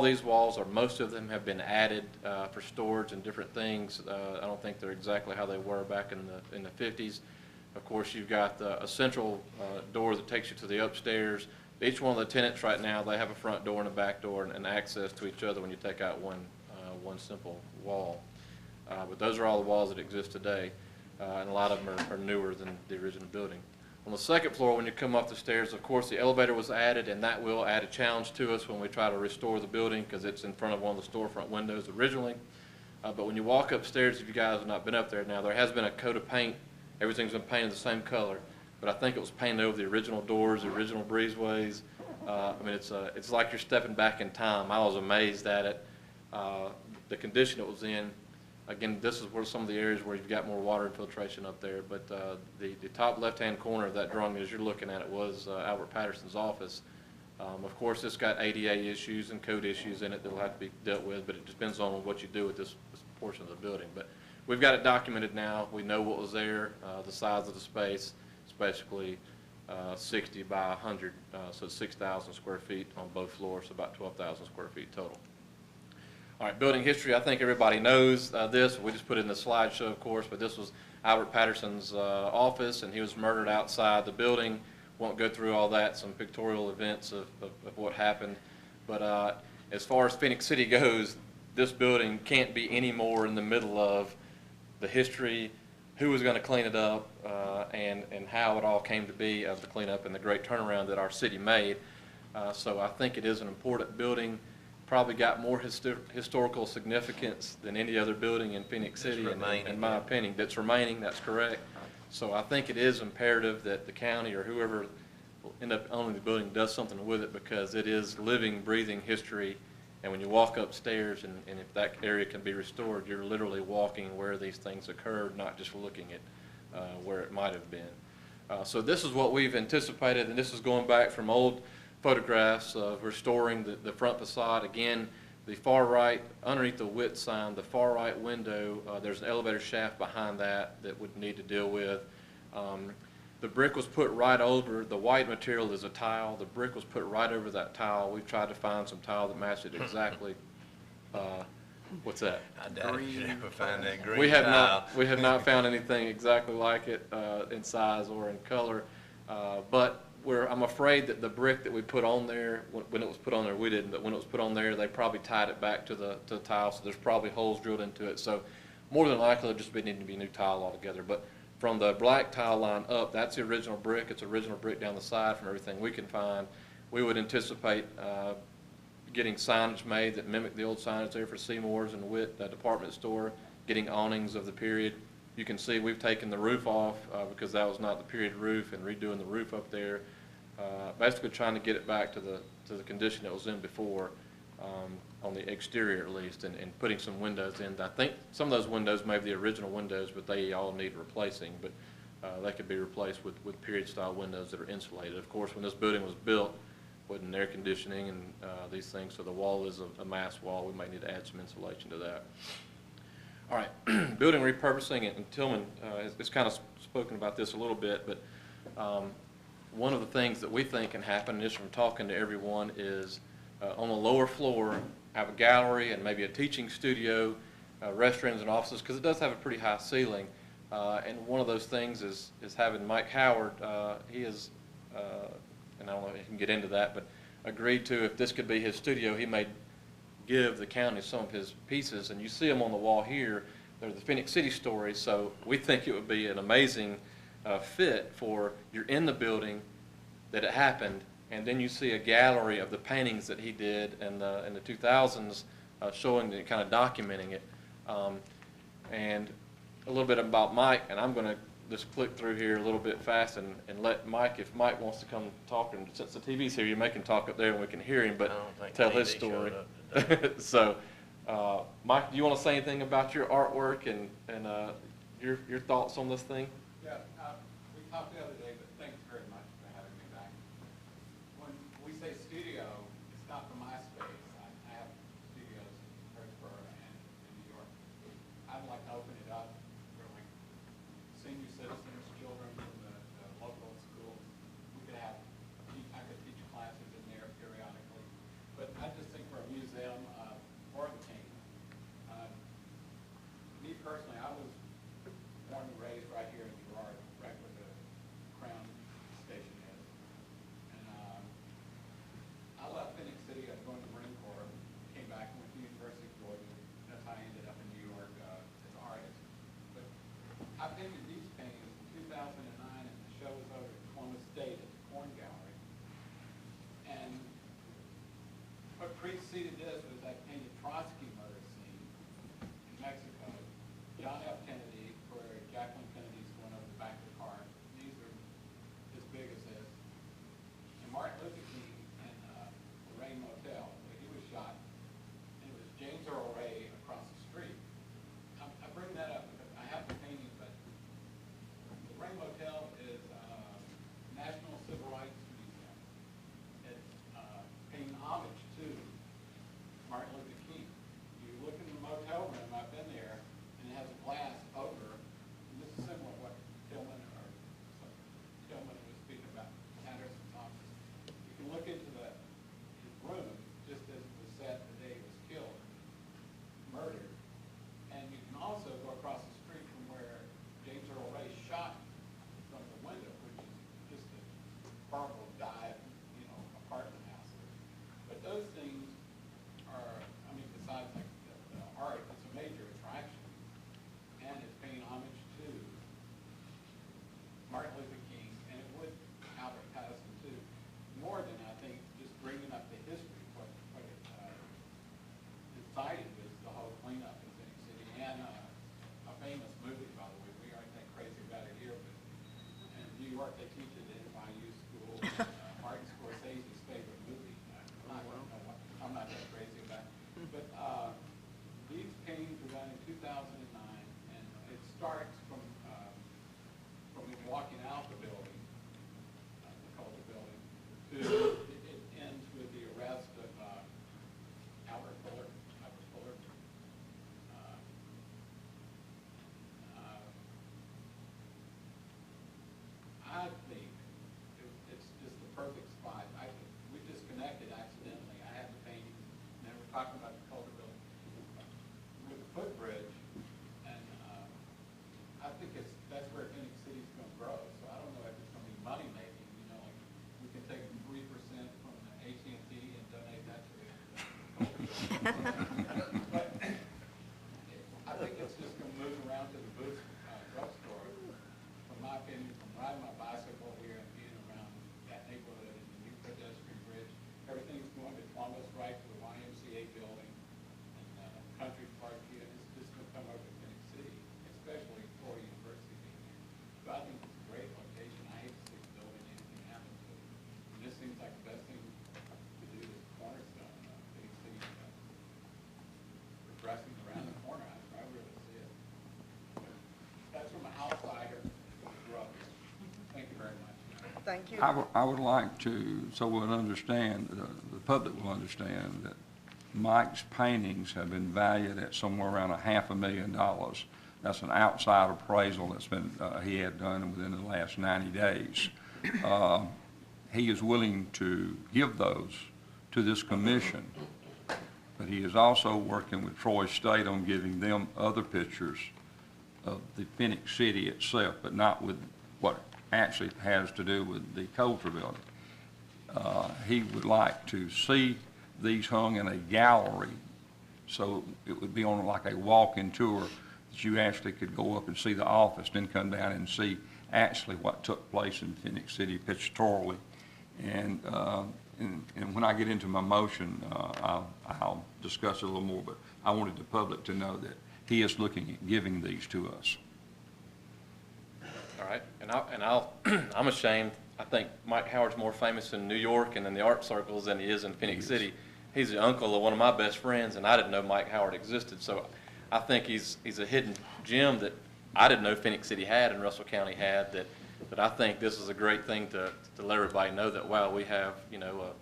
these walls, or most of them, have been added for storage and different things. I don't think they're exactly how they were back in the 50s. Of course, you've got a central door that takes you to the upstairs. Each one of the tenants right now, they have a front door and a back door and access to each other when you take out one simple wall. But those are all the walls that exist today, and a lot of them are newer than the original building. On the second floor, when you come up the stairs, of course, the elevator was added, and that will add a challenge to us when we try to restore the building, because it's in front of one of the storefront windows originally. But when you walk upstairs, if you guys have not been up there now, there has been a coat of paint. Everything's been painted the same color, but I think it was painted over the original doors, the original breezeways. I mean, it's like you're stepping back in time. I was amazed at it, the condition it was in. Again, this is where some of the areas where you've got more water infiltration up there, but the top left-hand corner of that drawing, as you're looking at it, was Albert Patterson's office. Of course, it's got ADA issues and code issues in it that will have to be dealt with, but it depends on what you do with this portion of the building. But we've got it documented now. We know what was there, the size of the space. It's basically 60 by 100, so 6,000 square feet on both floors, so about 12,000 square feet total. All right, building history, I think everybody knows this. We just put it in the slideshow, of course, but this was Albert Patterson's office, and he was murdered outside the building. Won't go through all that, some pictorial events of what happened. But as far as Phoenix City goes, this building can't be any more in the middle of the history, who was going to clean it up, and how it all came to be of the cleanup and the great turnaround that our city made. So I think it is an important building. Probably got more historical significance than any other building in Phoenix City, in my opinion. That's remaining, that's correct. So I think it is imperative that the county or whoever will end up owning the building does something with it, because it is living, breathing history. And when you walk upstairs, and if that area can be restored, you're literally walking where these things occurred, not just looking at where it might have been. So this is what we've anticipated, and this is going back from old photographs of restoring the front facade. Again, the far right, underneath the width sign, the far right window, there's an elevator shaft behind that would need to deal with. The brick was put right over, the white material is a tile, the brick was put right over that tile. We've tried to find some tile that matched it exactly. What's that? I doubt you ever find that green we have tile. We have not found anything exactly like it in size or in color, but I'm afraid that the brick that we put on there, when it was put on there, we didn't, but when it was put on there, they probably tied it back to the tile, so there's probably holes drilled into it. So more than likely, it'll just needing to be new tile altogether. But from the black tile line up, that's the original brick. It's original brick down the side from everything we can find. We would anticipate getting signage made that mimic the old signage there for Seymour's and Witt department store, getting awnings of the period. You can see we've taken the roof off because that was not the period roof, and redoing the roof up there. Basically trying to get it back to the condition it was in before, on the exterior at least, and putting some windows in. I think some of those windows may be the original windows, but they all need replacing. But they could be replaced with period style windows that are insulated. Of course, when this building was built, wasn't air conditioning and these things, so the wall is a mass wall. We might need to add some insulation to that. All right, building repurposing, and Tillman has kind of spoken about this a little bit, but one of the things that we think can happen, just from talking to everyone, is on the lower floor, have a gallery and maybe a teaching studio, restrooms and offices, because it does have a pretty high ceiling. And one of those things is having Mike Howard. He is and I don't know if he can get into that, but agreed to, if this could be his studio, he may give the county some of his pieces, and you see them on the wall here. They're the Phoenix City stories, so we think it would be an amazing fit for, you're in the building that it happened, and then you see a gallery of the paintings that he did in the 2000s, showing it, kind of documenting it. And a little bit about Mike, and I'm going to just click through here a little bit fast and let Mike, if Mike wants to come talk, and since the TV's here, you may can talk up there and we can hear him, but tell his story. So, Mike, do you want to say anything about your artwork and your thoughts on this thing? Yeah, we talked the other day, but thanks very much for having me back. When we say studio, it's not for my space. I have studios in Harrisburg and in New York. I'd like to open it up for like senior citizens, children from the local schools. We could have, I could teach classes in there periodically. But I just think for a museum for the king. Me personally, I was born and raised right here in Girard, right where the Crown Station is. And I left Phoenix City, I was going to the Marine Corps, came back and went to University of Georgia. That's how I ended up in New York as an artist. But I painted these paintings in 2009, and the show was over at Columbus State at the Corn Gallery. And what preceded this was I painted Trotsky murder scene in Mexico. John F. Kennedy, where Jacqueline Kennedy's going over the back of the car. These are as big as this. And Martin Luther King in the Rain Motel, where he was shot. And it was James Earl Ray across the street. I bring that up because I have the painting, but the Rain Motel is National Civil Rights Museum. It's paying homage to Martin Luther King. You look in the motel room, I've been there, and it has a glass over, and this is similar to what Tillman was speaking about, Patterson's office. You can look into his room, just as it was set the day he was killed, murdered, and you can also go across the street from where James Earl Ray shot from the window, which is just a horrible dive, apartment house. But those things are, besides like the art, it's a major attraction, and it's paying homage to Martin Luther King, and it would Albert Patterson too, more than I think just bringing up the history. What it decided was the whole cleanup in Phoenix City, and a famous movie, by the way. We aren't that crazy about it here, but in New York they teach it at NYU school. Martin Scorsese's favorite movie. I'm not that crazy about it. But these paintings were done in 2009, and it starts from me walking out the building, the culture building, to it ends with the arrest of Albert Fuller. I think it's just the perfect spot. We disconnected accidentally. I had the paintings, and then we're talking about the culture building with the footbridge, and I think that's where Phoenix City's going to grow. So I don't know if it's going to be money making. Like we can take 3% from the AT&T and donate that to the but I think it's just going to move around to the Boots drugstore. From my opinion, from riding my bicycle here and being around that neighborhood and the new pedestrian bridge, everything's going to Columbus, right to the YMCA building and Country Park here, and it's just going to come over to Phoenix City, especially for University being here. So I think it's a great location. I hate to see the building anything happen to it. And this seems like the best thing to do is cornerstone Phoenix City progressing around the corner. I really see it. But that's from an outsider who grew up here. Thank you very much. Thank you. I would like to, so we'll understand, the public will understand that Mike's paintings have been valued at somewhere around $500,000. That's an outside appraisal that's been, he had done within the last 90 days. He is willing to give those to this commission, but he is also working with Troy State on giving them other pictures of the Phoenix City itself, but not with what actually has to do with the culture building. he would like to see these hung in a gallery. So it would be on like a walk-in tour that you actually could go up and see the office, then come down and see actually what took place in Phoenix City pictorially. And when I get into my motion, I'll discuss it a little more, but I wanted the public to know that he is looking at giving these to us. All right, I'm ashamed. I think Mike Howard's more famous in New York and in the art circles than he is in Phoenix City. He's the uncle of one of my best friends, and I didn't know Mike Howard existed. So I think he's a hidden gem that I didn't know Phoenix City had and Russell County had. That I think this is a great thing to let everybody know that, wow, we have, you know,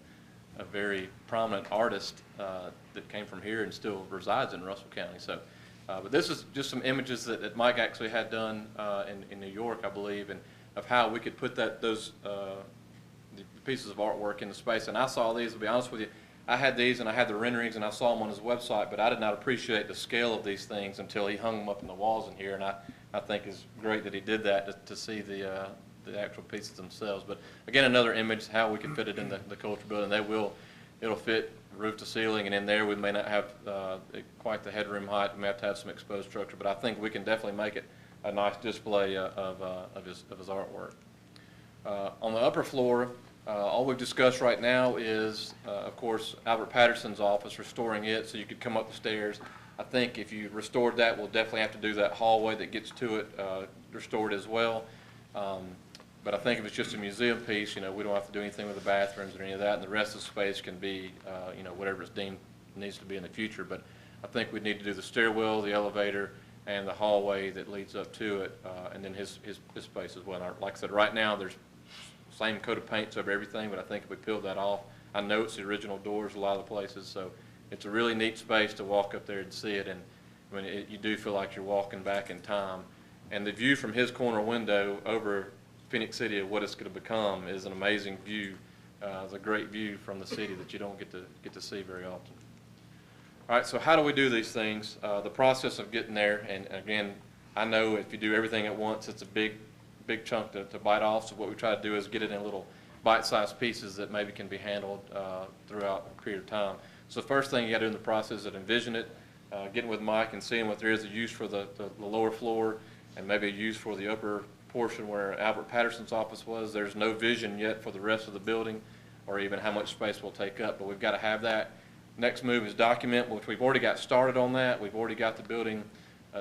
a very prominent artist that came from here and still resides in Russell County. So, but this is just some images that Mike actually had done in New York, I believe, and of how we could put those pieces of artwork into space. And I saw these, to be honest with you, I had these and I had the renderings and I saw them on his website, but I did not appreciate the scale of these things until he hung them up in the walls in here. And I think it's great that he did that to see the actual pieces themselves. But again, another image how we can fit it in the culture building. It'll fit roof to ceiling, and in there we may not have quite the headroom height. We may have to have some exposed structure, but I think we can definitely make it a nice display of his artwork. On the upper floor, all we've discussed right now is, of course, Albert Patterson's office, restoring it so you could come up the stairs. I think if you restored that, we'll definitely have to do that hallway that gets to it restored as well. But I think if it's just a museum piece, you know, we don't have to do anything with the bathrooms or any of that, and the rest of the space can be, you know, whatever it's deemed needs to be in the future. But I think we need to do the stairwell, the elevator, and the hallway that leads up to it, and then his space as well. Like I said, right now there's same coat of paints over everything, but I think if we peeled that off, I know it's the original doors a lot of the places, so it's a really neat space to walk up there and see it, and I mean, you do feel like you're walking back in time. And the view from his corner window over Phoenix City of what it's going to become is an amazing view. It's a great view from the city that you don't get to see very often. All right, so how do we do these things? The process of getting there, and again, I know if you do everything at once, it's a big chunk to bite off. So what we try to do is get it in little bite-sized pieces that maybe can be handled throughout a period of time. So the first thing you got to do in the process is envision it, getting with Mike and seeing what there is a use for the lower floor and maybe a use for the upper portion where Albert Patterson's office was. There's no vision yet for the rest of the building or even how much space we'll take up, but we've got to have that. Next move is document, which we've already got started on that. We've already got the building,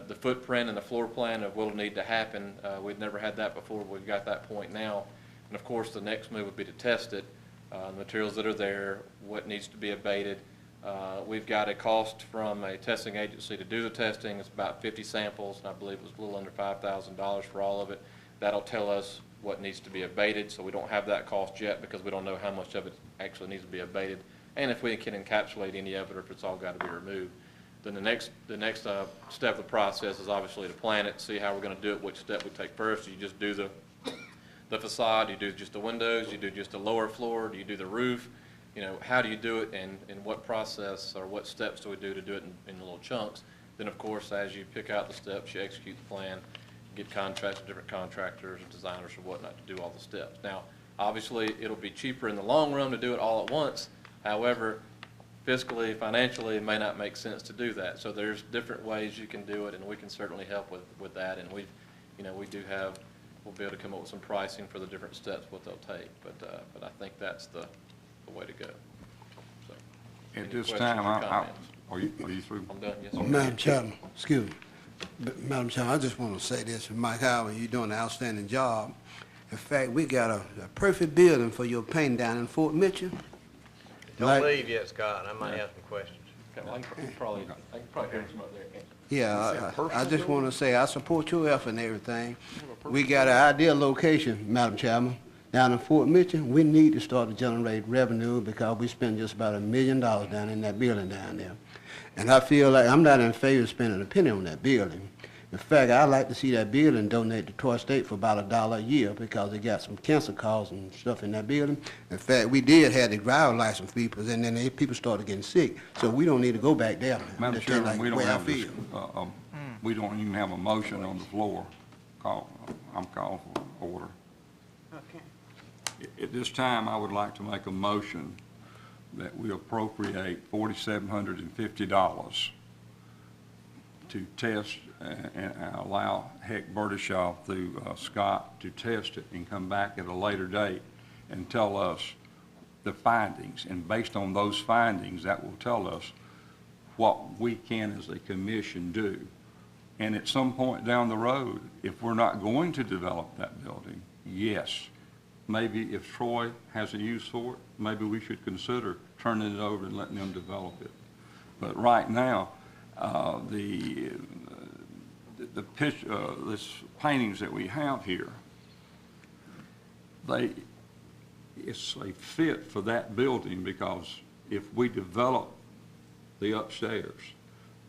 the footprint and the floor plan of what will need to happen. We've never had that before, but we've got that point now. And of course, the next move would be to test it, the materials that are there, what needs to be abated. We've got a cost from a testing agency to do the testing. It's about 50 samples, and I believe it was a little under $5,000 for all of it. That'll tell us what needs to be abated, so we don't have that cost yet because we don't know how much of it actually needs to be abated, and if we can encapsulate any of it or if it's all got to be removed. Then the next step of the process is obviously to plan it, see how we're going to do it, which step we take first. Do you just do the facade? Do you do just the windows? Do you do just the lower floor? Do you do the roof? You know, how do you do it, and what process or what steps do we do to do it in little chunks? Then, of course, as you pick out the steps, you execute the plan, get contracts with different contractors and designers or whatnot to do all the steps. Now, obviously, it'll be cheaper in the long run to do it all at once. However, fiscally, financially, it may not make sense to do that. So there's different ways you can do it, and we can certainly help with that. And we'll be able to come up with some pricing for the different steps, what they'll take. But I think that's the way to go. So, at this time, are you through? I'm done, yes, Oh, sir. Madam Chairman, excuse me. Madam Chairman, I just want to say this. Mike Howard, you're doing an outstanding job. In fact, we got a perfect building for your painting down in Fort Mitchell. Don't leave yet, Scott. I might have some questions. Okay, I can probably hear some up there. Yeah, I just want to say I support your effort and everything. We got an ideal location, Madam Chairman, down in Fort Mitchell. We need to start to generate revenue because we spend just about $1 million down in that building down there. And I feel like I'm not in favor of spending a penny on that building. In fact, I'd like to see that building donated to Troy State for about $1 a year because they got some cancer calls and stuff in that building. In fact, we did have the driver license people, and then people started getting sick. So we don't need to go back there. Madam Chairman, we don't even have a motion on the floor. I'm calling for order. Okay. At this time, I would like to make a motion that we appropriate $4,750 to test and allow Heck Burdishaw through Scott to test it and come back at a later date and tell us the findings. And based on those findings, that will tell us what we can as a commission do. And at some point down the road, if we're not going to develop that building, yes, maybe if Troy has a use for it, maybe we should consider turning it over and letting them develop it. But right now, this paintings that we have here, it's a fit for that building, because if we develop the upstairs,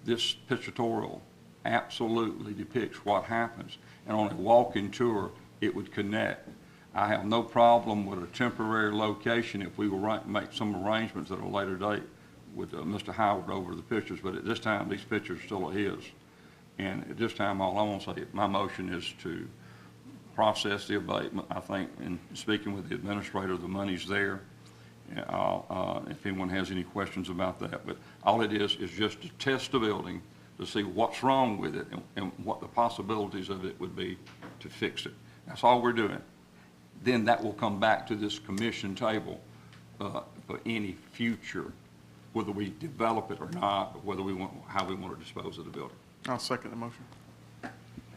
this pictorial absolutely depicts what happens. And on a walking tour, it would connect. I have no problem with a temporary location if we will make some arrangements at a later date with Mr. Howard over the pictures, but at this time, these pictures still are his. And at this time, all I want to say, my motion is to process the abatement. I think, in speaking with the administrator, the money's there. If anyone has any questions about that, but all it is just to test the building to see what's wrong with it and what the possibilities of it would be to fix it. That's all we're doing. Then that will come back to this commission table for any future, whether we develop it or not, or whether we want, how we want to dispose of the building. I'll second the motion. I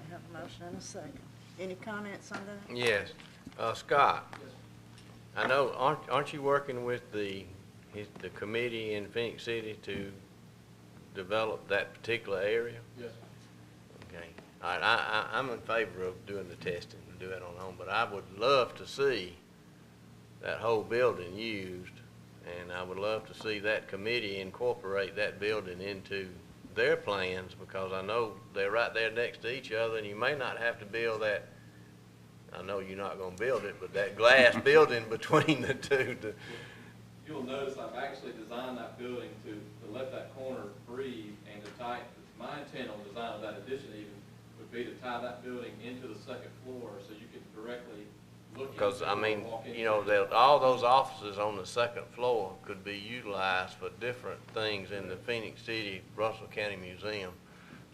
have a motion and a second. Any comments on that? Yes. Scott, I know, aren't you working with the committee in Phoenix City to develop that particular area? Yes. Okay. All right, I'm in favor of doing the testing, do it on home, but I would love to see that whole building used, and I would love to see that committee incorporate that building into their plans, because I know they're right there next to each other, and you may not have to build that, I know you're not gonna build it, but that glass building between the two. You'll notice I've actually designed that building to let that corner breathe and to tie, my intent on design of that addition even would be to tie that building into the second floor so you could directly look. Because, I mean, you know, all those offices on the second floor could be utilized for different things in the Phoenix City, Russell County Museum.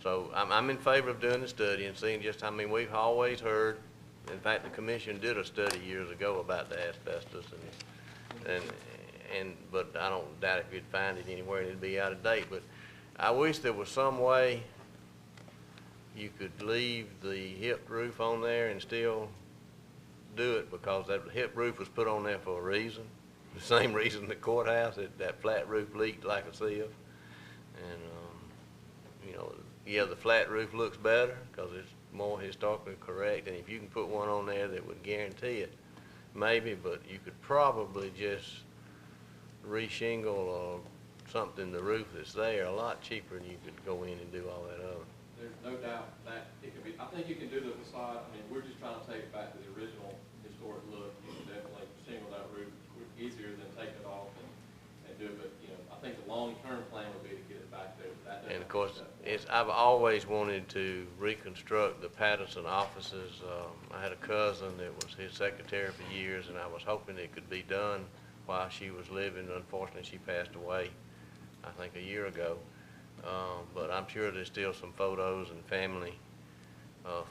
So I'm in favor of doing the study and seeing just, I mean, we've always heard, in fact, the commission did a study years ago about the asbestos, but I don't doubt if you'd find it anywhere and it'd be out of date. But I wish there was some way you could leave the hip roof on there and still do it, because that hip roof was put on there for a reason. The same reason the courthouse, that flat roof leaked like a sieve. And, you know, yeah, the flat roof looks better because it's more historically correct, and if you can put one on there that would guarantee it, maybe, but you could probably just reshingle or something the roof that's there a lot cheaper than you could go in and do all that other. There's no doubt that it could be, I think you can do the facade, I mean, we're just trying to take it back to the original historic look. You can definitely shingle that roof easier than take it off and do it, but, you know, I think the long-term plan would be to get it back there. And of course, I've always wanted to reconstruct the Patterson offices. I had a cousin that was his secretary for years, and I was hoping it could be done while she was living. Unfortunately, she passed away, I think, a year ago. But I'm sure there's still some photos and family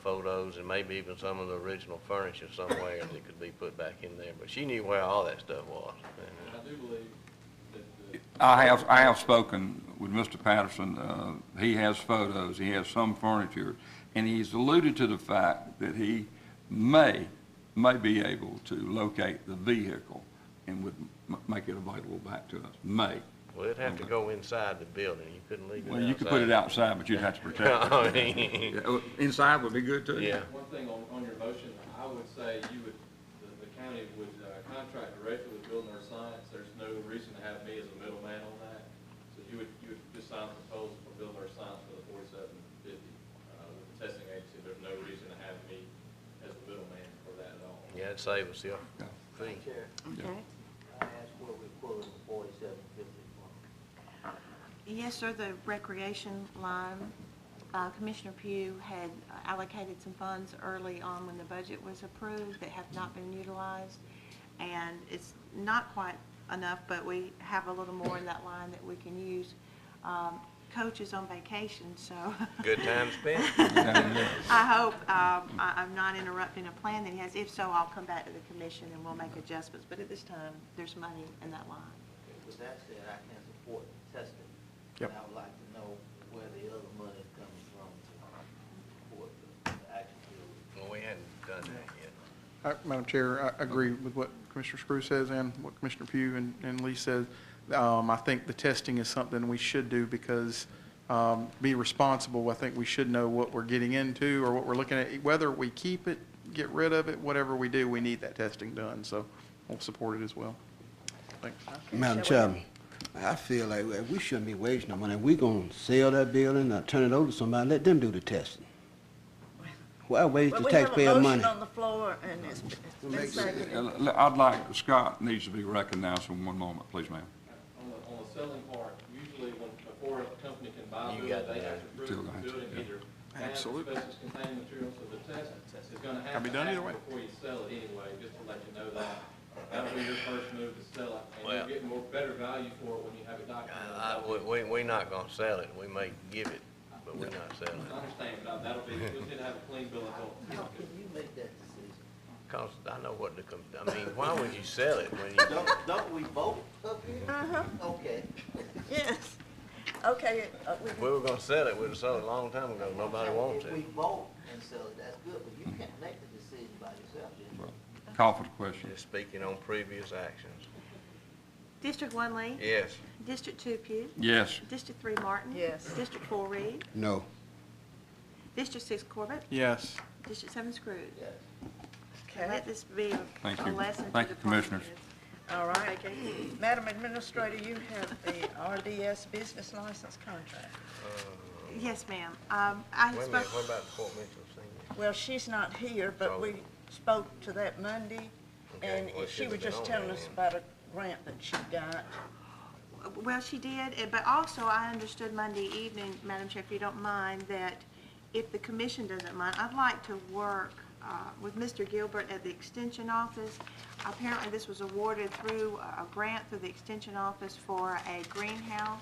photos, and maybe even some of the original furniture somewhere that could be put back in there. But she knew where all that stuff was. And I do believe that I have spoken with Mr. Patterson. He has photos, he has some furniture, and he's alluded to the fact that he may be able to locate the vehicle and would make it available back to us. May. Well, it'd have to go inside the building. You couldn't leave it outside. Well, you could put it outside, but you'd have to protect it. Yeah, inside would be good too. Yeah. One thing on your motion, I would say you would, the county would contract directly with Building Earth Science. There's no reason to have me as a middleman on that. So you would just sign a proposal for Building Earth Science for the $4,750 with the testing agency. There's no reason to have me as a middleman for that at all. Yeah, it'd save us, yeah. Madam Chair, Okay. I asked where we're pulling the $4,750 from. Yes, sir, the recreation line, Commissioner Pugh had allocated some funds early on when the budget was approved that have not been utilized. and it's not quite enough, but we have a little more in that line that we can use. Coach is on vacation, so. Good time spent. I hope I'm not interrupting a plan that he has. If so, I'll come back to the commission and we'll make adjustments. But at this time, there's money in that line. With that said, I can support testing. Yep. And I would like to know where the other money is coming from to support the actual building. Well, we hadn't done that yet. Madam Chair, I agree with what Commissioner Screw says and what Commissioner Pugh and Lee says. I think the testing is something we should do because be responsible. I think we should know what we're getting into or what we're looking at. Whether we keep it, get rid of it, whatever we do, we need that testing done. So we'll support it as well. Thanks. Madam Chairman, I feel like we shouldn't be wasting our money. If we're going to sell that building or turn it over to somebody, let them do the testing. Why waste the taxpayer money? We have a motion on the floor, and it's been seconded. I'd like, Scott needs to be recognized for one moment, please, ma'am. On the selling part, usually before a company can buy a You building, got they that. have to prove Still the got building to, yeah. either has Absolutely. asbestos containing material, so the test is gonna have Can be to done either happen way. before you sell it anyway, just to let you know that. That'll be your first move to sell it, and Well- you'll get better value for it when you have it documented. We're not gonna sell it. We may give it, but we're not selling I it. understand, but that'll be, you'll need to have a clean bill of health. How can you make that decision? Cause I know what I mean, why would you sell it when you, Don't we vote up here? Uh-huh, Okay. yes. Okay, if we were gonna sell it, we'd have sold it a long time ago. Nobody wants If we it. vote and sell it, that's good, but you can't make the decision by yourself, Jim. Call for the question. Just speaking on previous actions. District 1 Lee? Yes. District 2 Pugh? Yes. District 3 Martin? Yes. District 4 Reed? No. District 6 Corbett? Yes. District 7 Scrooge? Yes. And let this be Thank a you. lesson to Thank you, department Commissioners. heads. All right. Madam Administrator, you have the RDS business license contract. Yes, ma'am. I Wait a minute, spoke, what about Fort Mitchell Senior? Well, she's not here, but we spoke to that Monday, Okay, and well, she should've was been just on telling there us then. about a grant that she got. well, she did, but also I understood Monday evening, Madam Chair, if you don't mind, that if the commission doesn't mind, I'd like to work with Mr. Gilbert at the Extension Office. Apparently, this was awarded through a grant through the Extension Office for a greenhouse.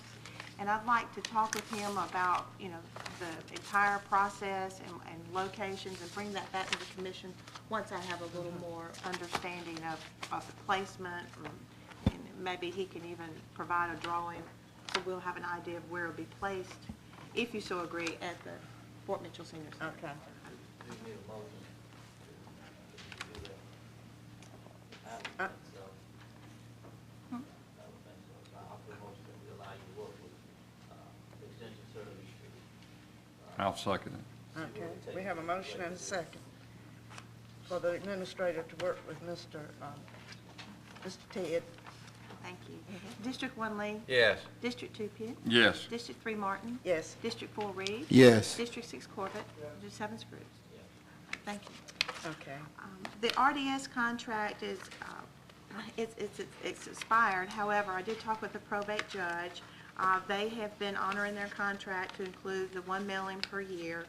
And I'd like to talk with him about, you know, the entire process and locations and bring that back to the commission once I have a little more understanding of the placement. And maybe he can even provide a drawing so we'll have an idea of where it'll be placed, if you so agree, at the Fort Mitchell Senior Center. Okay. You need a motion to do that. I don't think so. I don't think so. So I'll put a motion that we allow you to work with, Extension Service to, I'll second it. Okay, we have a motion and a second for the administrator to work with Mr. Ted. Thank you. District 1 Lee? Yes. District 2 Pugh? Yes. District 3 Martin? Yes. District 4 Reed? Yes. District 6 Corbett? District 7 Scrooge? Thank you. Okay. The RDS contract is, it's expired. However, I did talk with the probate judge. They have been honoring their contract to include the one mailing per year.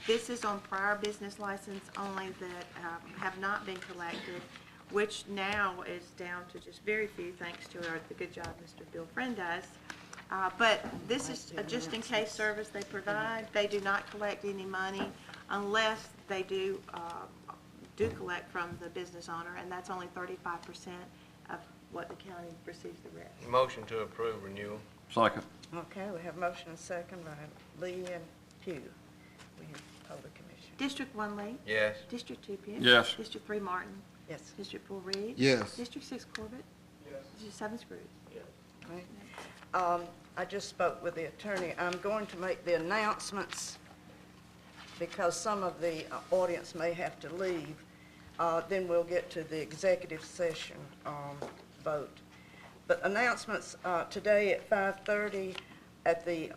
This is on prior business license only that have not been collected, which now is down to just very few, thanks to the good job Mr. Bill Friend does. But this is a just-in-case service they provide. They do not collect any money unless they do collect from the business owner, and that's only 35% of what the county receives the rest. Motion to approve renewal. Second. Okay, we have motion and second by Lee and Pugh. We have told the commission. District 1 Lee? Yes. District 2 Pugh? Yes. District 3 Martin? Yes. District 4 Reed? Yes. District 6 Corbett? Yes. District 7 Scrooge? Right. I just spoke with the attorney. I'm going to make the announcements because some of the audience may have to leave. Then we'll get to the executive session vote. But announcements today at 5:30 at the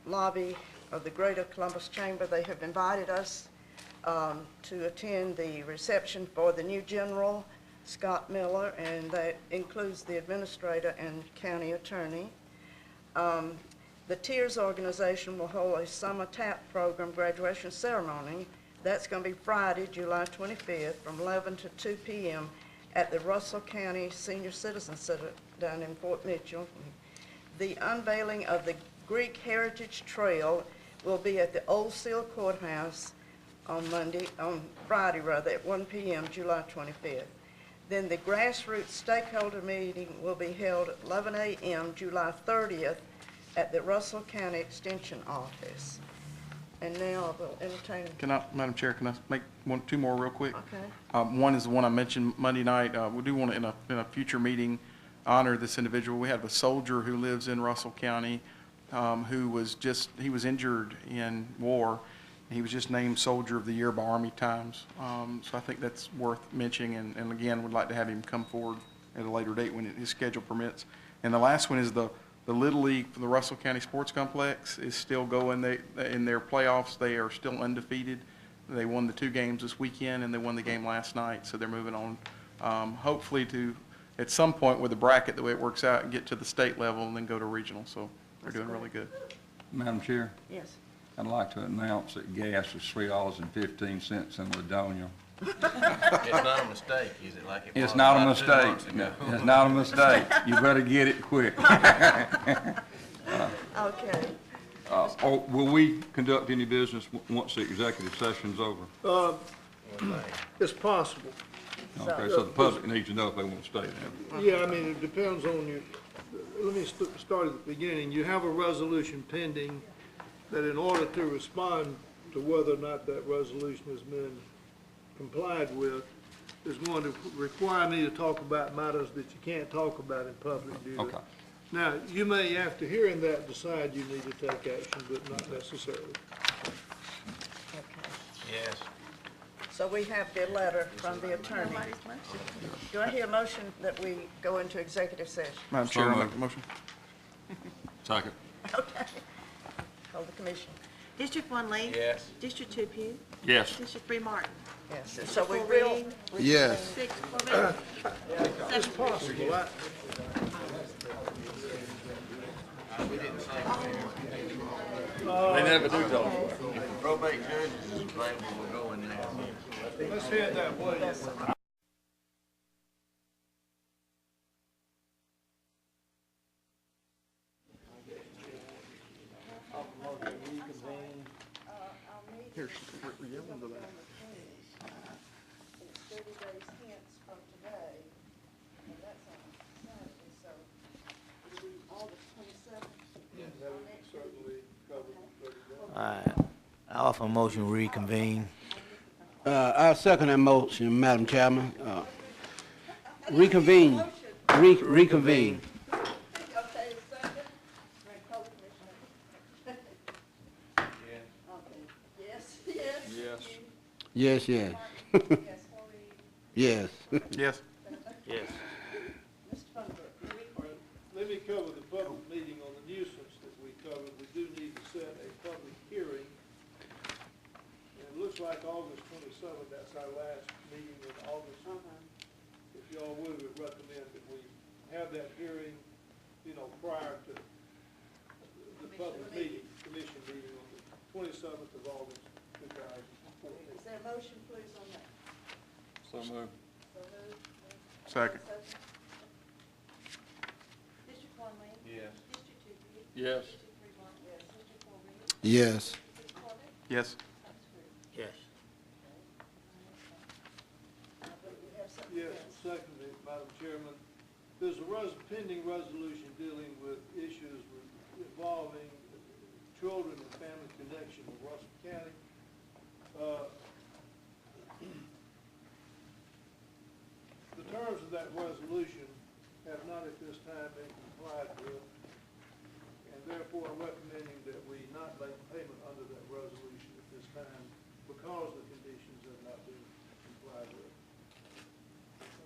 lobby of the Greater Columbus Chamber. They have invited us to attend the reception for the new general, Scott Miller, and that includes the administrator and county attorney. The Tears organization will hold a summer TAP program graduation ceremony. That's going to be Friday, July 25th, from 11 to 2 p.m. at the Russell County Senior Citizen Center down in Fort Mitchell. The unveiling of the Greek Heritage Trail will be at the Old Seal Courthouse on Friday at 1 p.m., July 25th. Then the grassroots stakeholder meeting will be held at 11 a.m., July 30th, at the Russell County Extension Office. And now I will entertain. Madam Chair, can I make two more real quick? Okay. One is the one I mentioned Monday night. We do want to, in a future meeting, honor this individual. We have a soldier who lives in Russell County who was injured in war. He was just named Soldier of the Year by Army Times. So I think that's worth mentioning, and again, we'd like to have him come forward at a later date when his schedule permits. And the last one is the Little League for the Russell County Sports Complex is still going. In their playoffs, they are still undefeated. They won the 2 games this weekend, and they won the game last night, so they're moving on, hopefully to, at some point with the bracket, the way it works out, and get to the state level and then go to regional. So they're doing really good. Madam Chair, Yes. I'd like to announce that gas is $3.15 in Ladonia. It's not a mistake, is it, like it was It's not a about 2 mistake. months ago? It's not a mistake. You better get it quick. Okay. Will we conduct any business once the executive session's over? It's possible. Okay, so the public needs to know if they want to stay there. Yeah, I mean, it depends on you. Let me start at the beginning. You have a resolution pending that in order to respond to whether or not that resolution has been complied with, is going to require me to talk about matters that you can't talk about in public due to. Okay. Now, you may, after hearing that, decide you need to take action, but not necessarily. Okay. Yes. So we have the letter from the attorney. Do I hear a motion that we go into executive session? Madam Chair, I make a motion. Second. Okay. Call the commission. District 1 Lee? Yes. District 2 Pugh? Yes. District 3 Martin? Yes, and so we Four will. Reed? Yes. 6 Corbett? It's possible. They never do tell us. If the probate judge is available, we'll go in there. Let's head that way. Here, we're yelling to that. It's 30 days hence from today, and that's on Saturday, so it'll be August 27th. That would certainly cover the 30 days. All right. I offer a motion to reconvene. I second that motion, Madam Chairman. Reconvene. Reconvene. Okay, second. Call the commissioner. Okay. Yes, yes. Yes. Yes, yes. Yes, Yes. Yes. Yes. Mr. Funderburk. Let me cover the public meeting on the nuisance that we covered. We do need to set a public hearing. And it looks like August 27th, that's our last meeting in August. If y'all would recommend that we have that hearing, prior to the public meeting, commission meeting on the 27th of August, 2014. Is there a motion, please, on that? So moved. So moved. Second. District 1 Lee? Yes. District 2 Pugh? Yes. District 3 Martin? Yes, District 4 Reed? Yes. District Corbett? Yes. Yes. I believe we have something Yes, else. secondly, Madam Chairman, there's a pending resolution dealing with issues involving children and family connection with Russell County. The terms of that resolution have not at this time been complied with, and therefore I'm recommending that we not make payment under that resolution at this time because the conditions have not been complied with.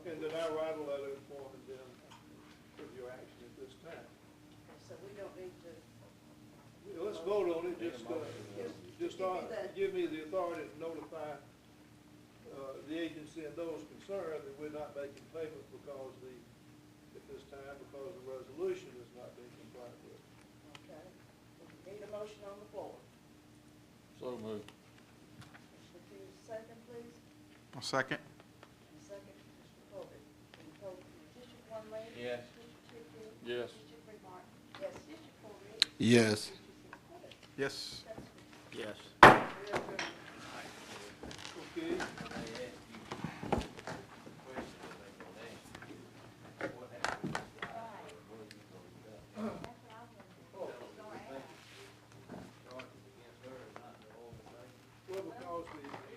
And that I write a letter informing them of your action at this time. So we don't need to. Let's vote on it, give me the authority to notify the agency and those concerned that we're not making payment because at this time, because the resolution has not been complied with. Okay. We need a motion on the floor. So moved. Mr. Hughes, second, please. A second. And second, Mr. Colby. Yes. Yes. Yes. Yes. Yes. Okay. Well, because the